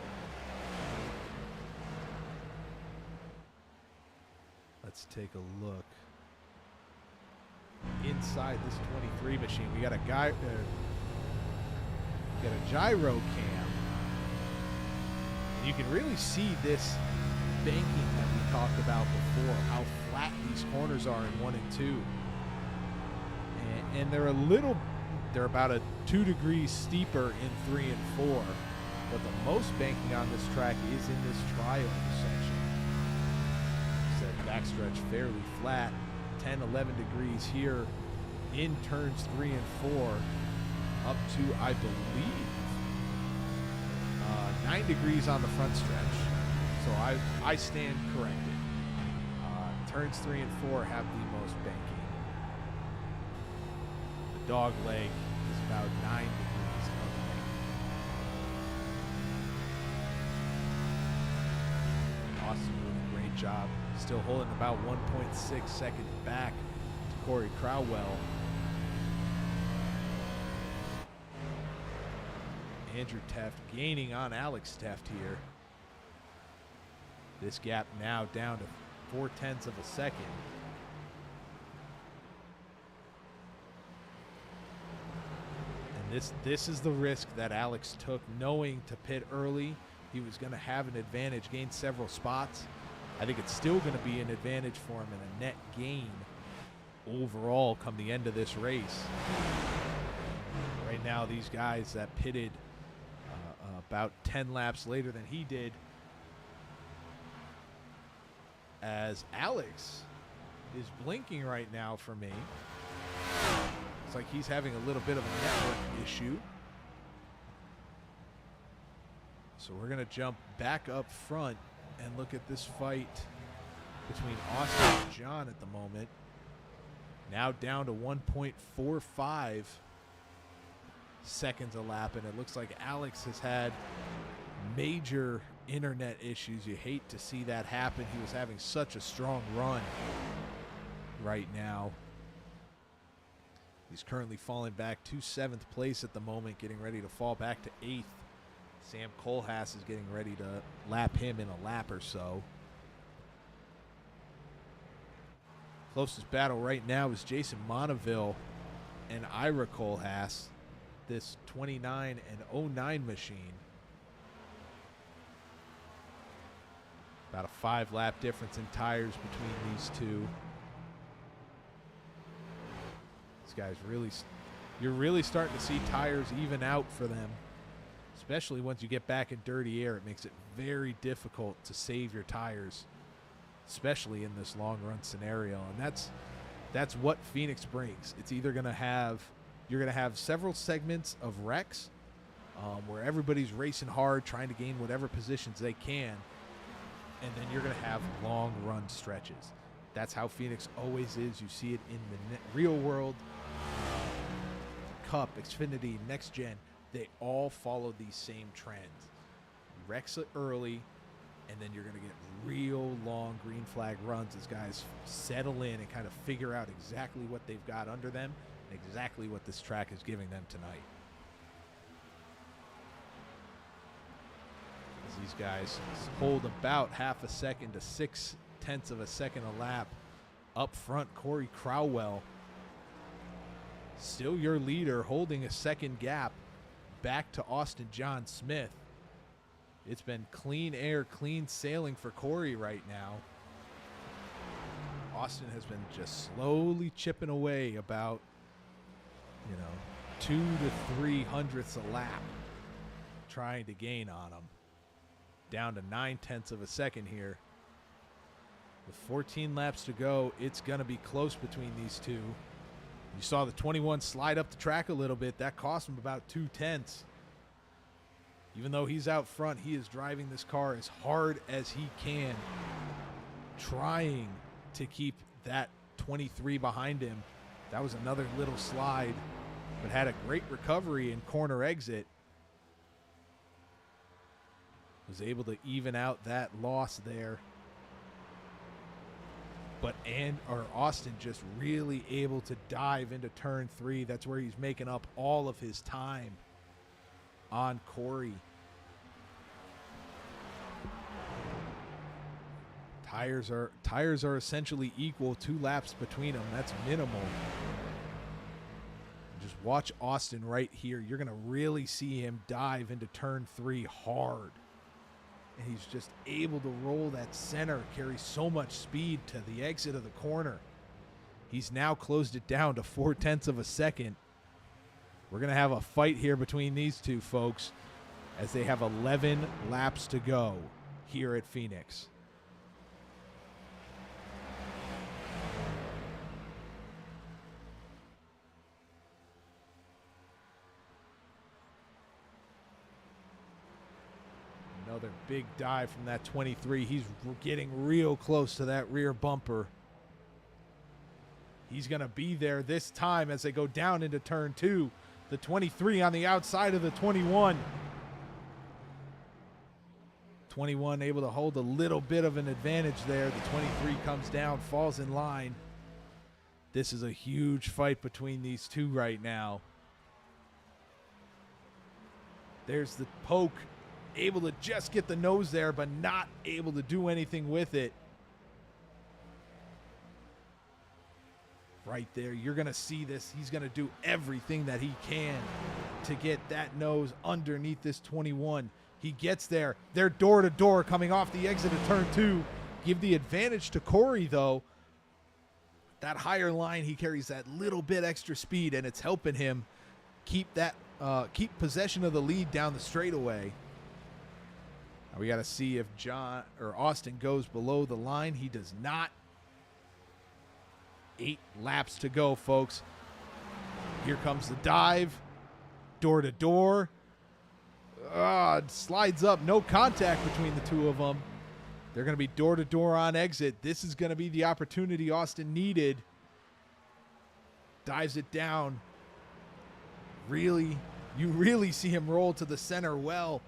[SPEAKER 1] Let's take a look. Inside this 23 machine, we got a gyro cam. And you can really see this banking that we talked about before, how flat these corners are in 1 and 2. And they're about a 2 degrees steeper in 3 and 4. But the most banking on this track is in this trial section. That backstretch fairly flat. 10, 11 degrees here in turns 3 and 4, up to, I believe, 9 degrees on the front stretch. So I stand corrected. Turns 3 and 4 have the most banking. The dog leg is about 9 degrees of banking. Austin doing a great job. Still holding about 1.6 seconds back to Corey Crowell. Andrew Teft gaining on Alex Teft here. This gap now down to 0.4 of a second. And this is the risk that Alex took, knowing to pit early. He was going to have an advantage, gain several spots. I think it's still going to be an advantage for him and a net gain overall come the end of this race. Right now, these guys that pitted about 10 laps later than he did, as Alex is blinking right now for me. It's like he's having a little bit of a network issue. So we're going to jump back up front and look at this fight between Austin and John at the moment. Now down to 1.45 seconds a lap, and it looks like Alex has had major internet issues. You hate to see that happen. He was having such a strong run right now. He's currently falling back to 7th place at the moment, getting ready to fall back to 8th. Sam Kohlhaas is getting ready to lap him in a lap or so. Closest battle right now is Jason Monaville and Ira Kohlhaas, this 29 and 09 machine. About a 5-lap difference in tires between these two. These guys you're really starting to see tires even out for them. Especially once you get back in dirty air, it makes it very difficult to save your tires, especially in this long run scenario. And that's what Phoenix brings. It's either going to have, you're going to have several segments of wrecks where everybody's racing hard, trying to gain whatever positions they can. And then you're going to have long run stretches. That's how Phoenix always is. You see it in the real world. Cup, Xfinity, Nextgen, they all follow these same trends. Wrecks it early, and then you're going to get real long green flag runs as guys settle in and kind of figure out exactly what they've got under them and exactly what this track is giving them tonight. As these guys hold about half a second to 0.6 of a second a lap. Up front, Corey Crowell, still your leader, holding a second gap back to Austin John Smith. It's been clean air, clean sailing for Corey right now. Austin has been just slowly chipping away about, 2 to 3 hundredths a lap, trying to gain on him. Down to 0.9 of a second here. With 14 laps to go, it's going to be close between these two. You saw the 21 slide up the track a little bit. That cost him about 0.2. Even though he's out front, he is driving this car as hard as he can, trying to keep that 23 behind him. That was another little slide, but had a great recovery and corner exit. Was able to even out that loss there. But Austin just really able to dive into turn 3. That's where he's making up all of his time on Corey. Tires are essentially equal, 2 laps between them. That's minimal. Just watch Austin right here. You're going to really see him dive into turn 3 hard. And he's just able to roll that center, carry so much speed to the exit of the corner. He's now closed it down to 0.4 of a second. We're going to have a fight here between these two folks as they have 11 laps to go here at Phoenix. Another big dive from that 23. He's getting real close to that rear bumper. He's going to be there this time as they go down into turn 2. The 23 on the outside of the 21. 21 able to hold a little bit of an advantage there. The 23 comes down, falls in line. This is a huge fight between these two right now. There's the poke, able to just get the nose there, but not able to do anything with it. Right there, you're going to see this. He's going to do everything that he can to get that nose underneath this 21. He gets there. They're door to door coming off the exit of turn 2. Give the advantage to Corey, though. That higher line, he carries that little bit extra speed, and it's helping him keep possession of the lead down the straightaway. Now we got to see if Austin goes below the line. He does not. 8 laps to go, folks. Here comes the dive. Door to door. Slides up. No contact between the two of them. They're going to be door to door on exit. This is going to be the opportunity Austin needed. Dives it down. You really see him roll to the center well.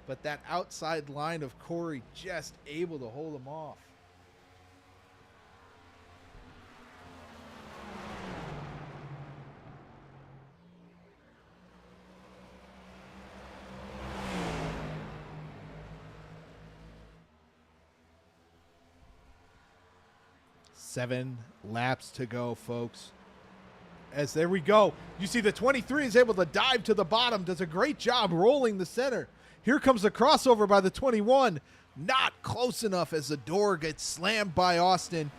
[SPEAKER 1] But that outside line of Corey just able to hold him off. Seven laps to go, folks. As there we go. You see the 23 is able to dive to the bottom. Does a great job rolling the center. Here comes the crossover by the 21. Not close enough as the door gets slammed by Austin.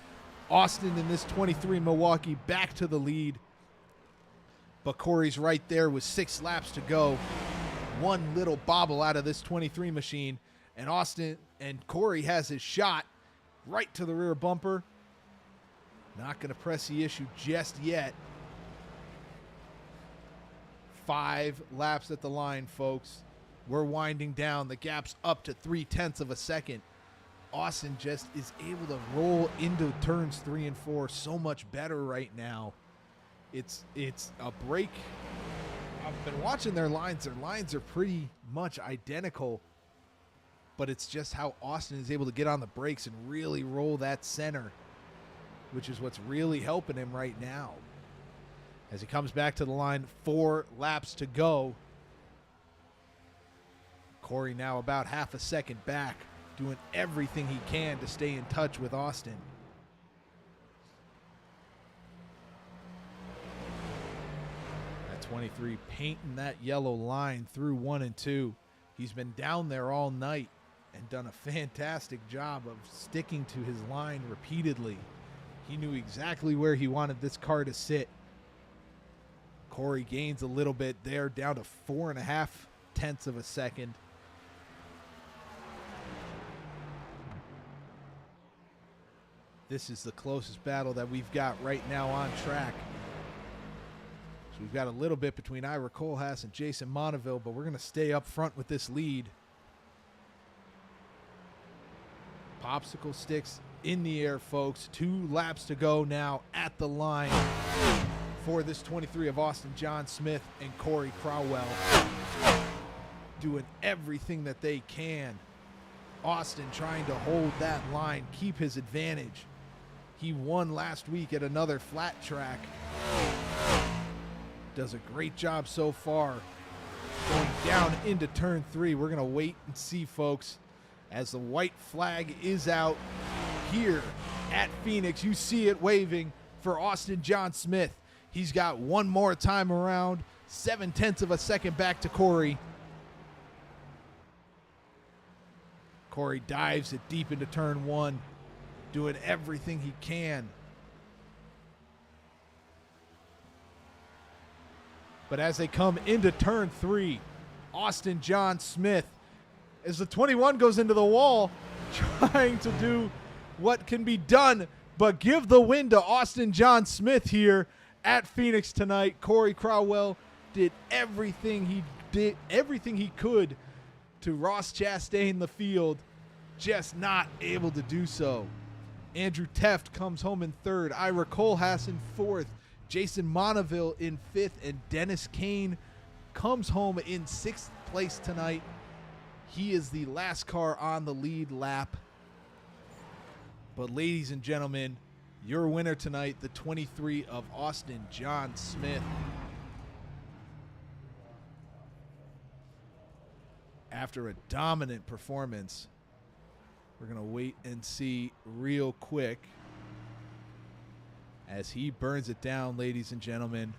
[SPEAKER 1] Austin in this 23 Milwaukee back to the lead. But Corey's right there with 6 laps to go. One little bobble out of this 23 machine. And Austin and Corey has his shot right to the rear bumper. Not going to press the issue just yet. 5 laps at the line, folks. We're winding down. The gap's up to 0.3 of a second. Austin just is able to roll into turns 3 and 4 so much better right now. It's a break. I've been watching their lines. Their lines are pretty much identical, but it's just how Austin is able to get on the brakes and really roll that center, which is what's really helping him right now. As he comes back to the line, 4 laps to go. Corey now about half a second back, doing everything he can to stay in touch with Austin. That 23 painting that yellow line through 1 and 2. He's been down there all night and done a fantastic job of sticking to his line repeatedly. He knew exactly where he wanted this car to sit. Corey gains a little bit there, down to 4.5 of a second. This is the closest battle that we've got right now on track. So we've got a little bit between Ira Kohlhaas and Jason Monteville, but we're going to stay up front with this lead. Popsicle sticks in the air, folks. 2 laps to go now at the line for this 23 of Austin John Smith and Corey Crowell. Doing everything that they can. Austin trying to hold that line, keep his advantage. He won last week at another flat track. Does a great job so far. Going down into turn 3. We're going to wait and see, folks, as the white flag is out here at Phoenix. You see it waving for Austin John Smith. He's got one more time around. 0.7 of a second back to Corey. Corey dives it deep into turn 1, doing everything he can. But as they come into turn 3, Austin John Smith, as the 21 goes into the wall, trying to do what can be done, but give the win to Austin John Smith here at Phoenix tonight. Corey Crowell did everything he could to Ross Chastain the field, just not able to do so. Andrew Teft comes home in third, Ira Kohlhaas in fourth, Jason Monaville in fifth, and Dennis Kane comes home in sixth place tonight. He is the last car on the lead lap. But ladies and gentlemen, your winner tonight, the 23 of Austin, John Smith. After a dominant performance, we're going to wait and see real quick as he burns it down, ladies and gentlemen.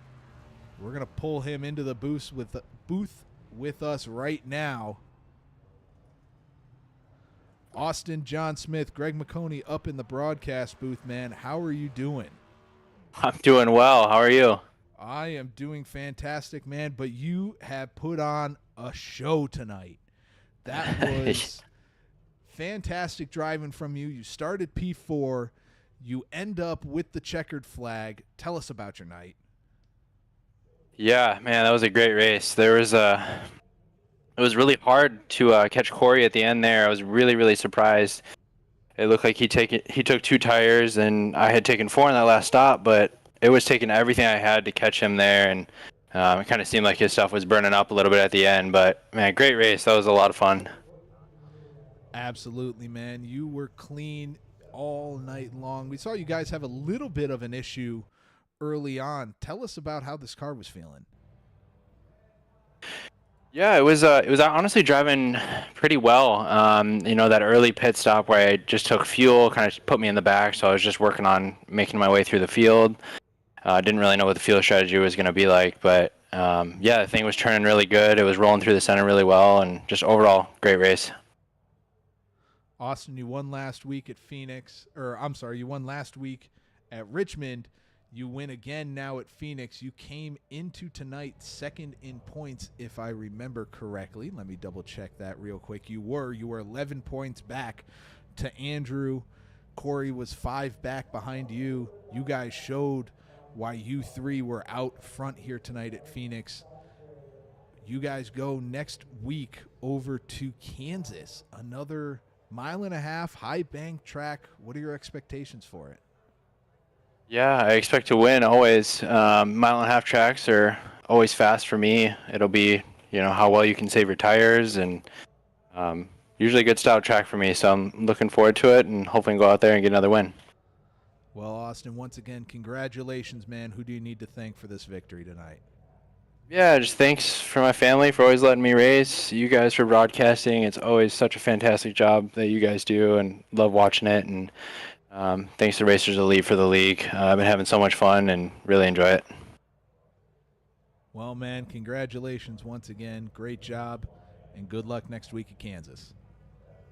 [SPEAKER 1] We're going to pull him into the booth with us right now. Austin, John Smith, Greg McConey up in the broadcast booth, man. How are you doing?
[SPEAKER 3] I'm doing well. How are you?
[SPEAKER 1] I am doing fantastic, man, but you have put on a show tonight. That was fantastic driving from you. You started P4. You end up with the checkered flag. Tell us about your night.
[SPEAKER 3] Yeah, man, that was a great race. It was really hard to catch Corey at the end there. I was really, really surprised. It looked like he took 2 tires, and I had taken 4 in that last stop, but it was taking everything I had to catch him there, and it kind of seemed like his stuff was burning up a little bit at the end. But, man, great race. That was a lot of fun.
[SPEAKER 1] Absolutely, man. You were clean all night long. We saw you guys have a little bit of an issue early on. Tell us about how this car was feeling.
[SPEAKER 3] Yeah, it was honestly driving pretty well. That early pit stop where I just took fuel kind of put me in the back, so I was just working on making my way through the field. Didn't really know what the field strategy was going to be like, but the thing was turning really good. It was rolling through the center really well, and just overall, great race.
[SPEAKER 1] Austin, you won last week at you won last week at Richmond. You win again now at Phoenix. You came into tonight second in points, if I remember correctly. Let me double check that real quick. You were 11 points back to Andrew. Corey was 5 back behind you. You guys showed why you 3 were out front here tonight at Phoenix. You guys go next week over to Kansas, another 1.5 mile high bank track. What are your expectations for it?
[SPEAKER 3] Yeah, I expect to win always. 1.5 mile tracks are always fast for me. It'll be, how well you can save your tires, and usually a good style track for me. So I'm looking forward to it and hoping to go out there and get another win.
[SPEAKER 1] Well, Austin, once again, congratulations, man. Who do you need to thank for this victory tonight?
[SPEAKER 3] Yeah, just thanks for my family for always letting me race. You guys for broadcasting. It's always such a fantastic job that you guys do, and love watching it. And thanks to Racers Elite for the league. I've been having so much fun and really enjoy it.
[SPEAKER 1] Well, man, congratulations once again. Great job, and good luck next week at Kansas.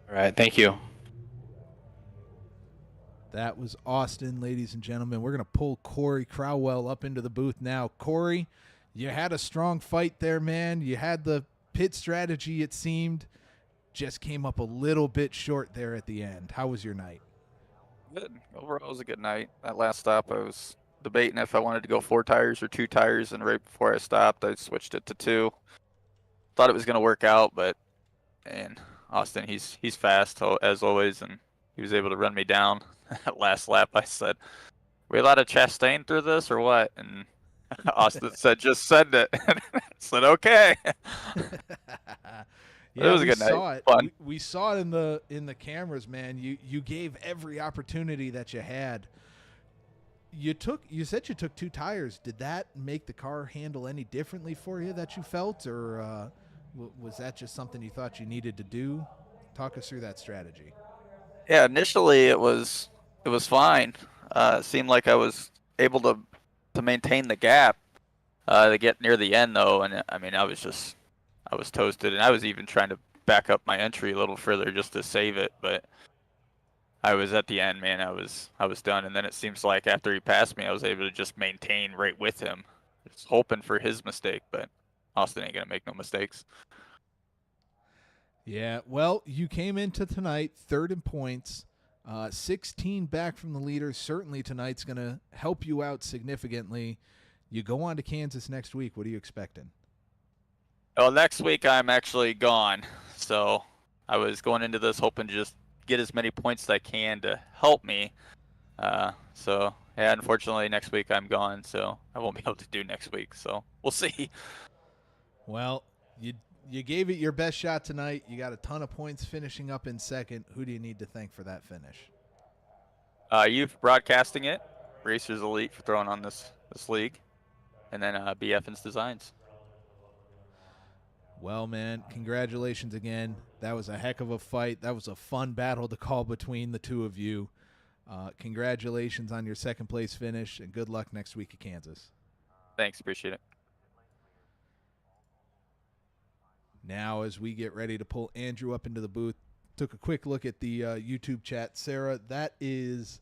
[SPEAKER 3] All right, thank you.
[SPEAKER 1] That was Austin, ladies and gentlemen. We're going to pull Corey Crowell up into the booth now. Corey, you had a strong fight there, man. You had the pit strategy, it seemed. Just came up a little bit short there at the end. How was your night?
[SPEAKER 2] Good. Overall, it was a good night. That last stop, I was debating if I wanted to go 4 tires or 2 tires, and right before I stopped, I switched it to 2. Thought it was going to work out, but Austin, he's fast as always, and he was able to run me down. That last lap, I said, "We allowed to Chastain through this or what?" And Austin said, "Just send it." I said, "Okay."
[SPEAKER 1] Yeah,
[SPEAKER 2] it was a good night. Fun.
[SPEAKER 1] We saw it in the cameras, man. You gave every opportunity that you had. You said you took 2 tires. Did that make the car handle any differently for you that you felt, or was that just something you thought you needed to do? Talk us through that strategy.
[SPEAKER 2] Yeah, initially it was fine. It seemed like I was able to maintain the gap to get near the end, though, and I was toasted, and I was even trying to back up my entry a little further just to save it, but I was at the end, man. I was done, and then it seems like after he passed me, I was able to just maintain right with him. Just hoping for his mistake, but Austin ain't gonna make no mistakes.
[SPEAKER 1] Yeah, well, you came into tonight third in points, 16 back from the leader. Certainly tonight's going to help you out significantly. You go on to Kansas next week. What are you expecting?
[SPEAKER 2] Well, next week I'm actually gone, So I was going into this hoping to just get as many points as I can to help me. So yeah, unfortunately next week I'm gone, so I won't be able to do next week. So we'll see.
[SPEAKER 1] Well, you gave it your best shot tonight. You got a ton of points finishing up in second. Who do you need to thank for that finish?
[SPEAKER 2] You've broadcasting it, Racers Elite for throwing on this league, and then BFN's Designs.
[SPEAKER 1] Well, man, congratulations again. That was a heck of a fight. That was a fun battle to call between the two of you. Congratulations on your second place finish, and good luck next week at Kansas.
[SPEAKER 2] Thanks, appreciate it.
[SPEAKER 1] Now, as we get ready to pull Andrew up into the booth, took a quick look at the YouTube chat. Sarah, that is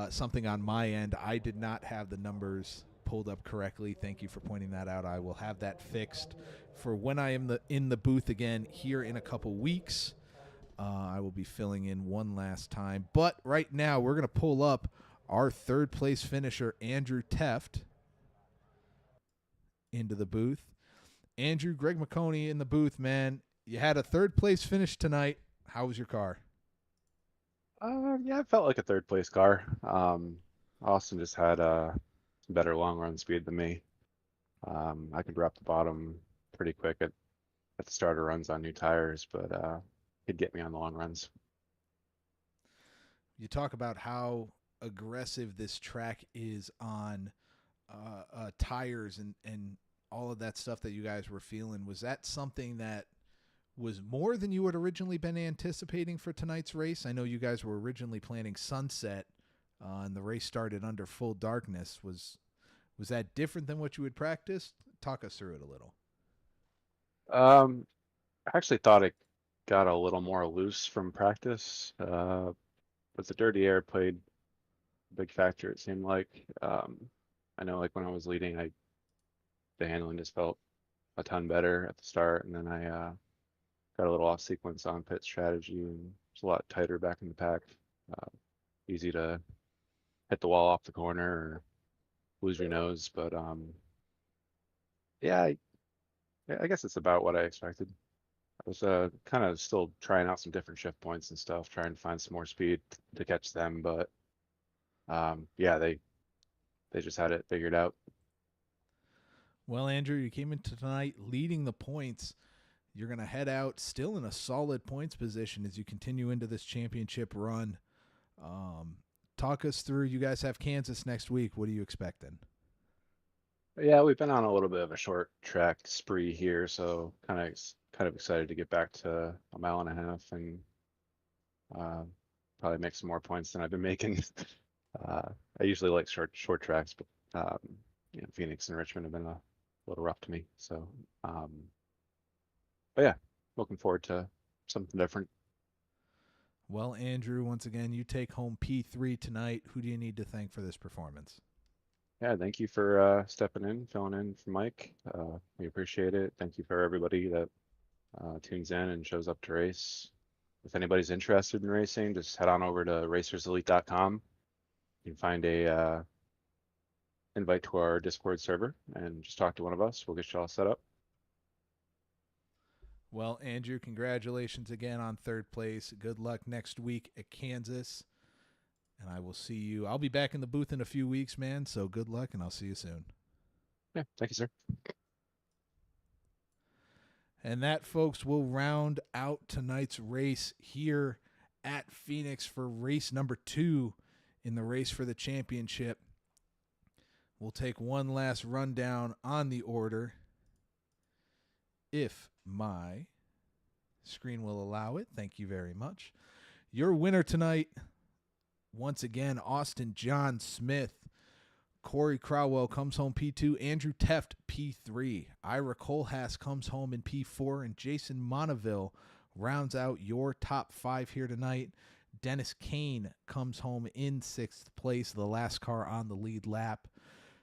[SPEAKER 1] something on my end. I did not have the numbers pulled up correctly. Thank you for pointing that out. I will have that fixed for when I am in the booth again here in a couple weeks. I will be filling in one last time. But right now, we're going to pull up our third place finisher, Andrew Teft, into the booth. Andrew, Greg McConey in the booth, man. You had a third place finish tonight. How was your car?
[SPEAKER 4] Yeah, it felt like a third place car. Austin just had better long run speed than me. I could drop the bottom pretty quick at the starter runs on new tires, but he'd get me on the long runs.
[SPEAKER 1] You talk about how aggressive this track is on tires and all of that stuff that you guys were feeling. Was that something that was more than you had originally been anticipating for tonight's race? I know you guys were originally planning sunset, and the race started under full darkness. Was that different than what you had practiced? Talk us through it a little.
[SPEAKER 4] I actually thought it got a little more loose from practice, but the dirty air played a big factor, it seemed like. I know like when I was leading, the handling just felt a ton better at the start, and then I got a little off sequence on pit strategy, and it's a lot tighter back in the pack. Easy to hit the wall off the corner or lose your nose, but yeah, I guess it's about what I expected. I was kind of still trying out some different shift points and stuff, trying to find some more speed to catch them, but yeah, they just had it figured out.
[SPEAKER 1] Well, Andrew, you came into tonight leading the points. You're going to head out still in a solid points position as you continue into this championship run. Talk us through, you guys have Kansas next week. What are you expecting?
[SPEAKER 4] Yeah, we've been on a little bit of a short track spree here, so kind of excited to get back to a mile and a half and probably make some more points than I've been making. I usually like short tracks, but Phoenix and Richmond have been a little rough to me. So, but yeah, looking forward to something different.
[SPEAKER 1] Well, Andrew, once again, you take home P3 tonight. Who do you need to thank for this performance?
[SPEAKER 4] Yeah, thank you for stepping in, filling in for Mike. We appreciate it. Thank you for everybody that tunes in and shows up to race. If anybody's interested in racing, just head on over to racerselite.com. You can find a invite to our Discord server and just talk to one of us. We'll get you all set up.
[SPEAKER 1] Well, Andrew, congratulations again on third place. Good luck next week at Kansas. And I will see you. I'll be back in the booth in a few weeks, man. So good luck, and I'll see you soon.
[SPEAKER 4] Yeah, thank you, sir.
[SPEAKER 1] And that, folks, will round out tonight's race here at Phoenix for race number 2 in the race for the championship. We'll take one last rundown on the order, if my screen will allow it. Thank you very much. Your winner tonight, once again, Austin John Smith. Corey Crowell comes home P2. Andrew Teft, P3. Ira Colhass comes home in P4. And Jason Monaville rounds out your top 5 here tonight. Dennis Kane comes home in 6th place, the last car on the lead lap.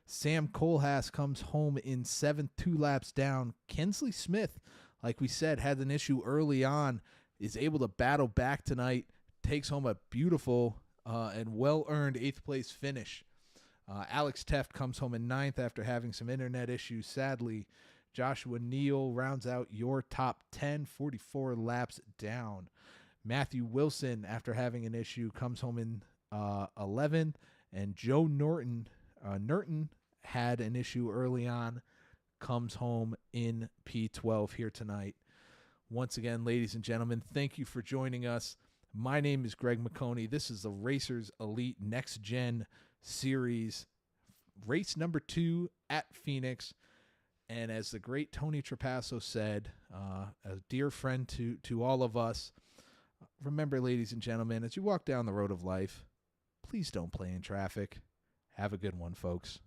[SPEAKER 1] Sam Colhass comes home in 7th, 2 laps down. Kensley Smith, like we said, had an issue early on, is able to battle back tonight, takes home a beautiful and well-earned 8th place finish. Alex Teft comes home in 9th after having some internet issues, sadly. Joshua Neal rounds out your top 10, 44 laps down. Matthew Wilson, after having an issue, comes home in 11th. And Joe Norton had an issue early on, comes home in P12 here tonight. Once again, ladies and gentlemen, thank you for joining us. My name is Greg McConey. This is the Racers Elite Next Gen Series, race number 2 at Phoenix. And as the great Tony Trapasso said, a dear friend to all of us, remember, ladies and gentlemen, as you walk down the road of life, please don't play in traffic. Have a good one, folks.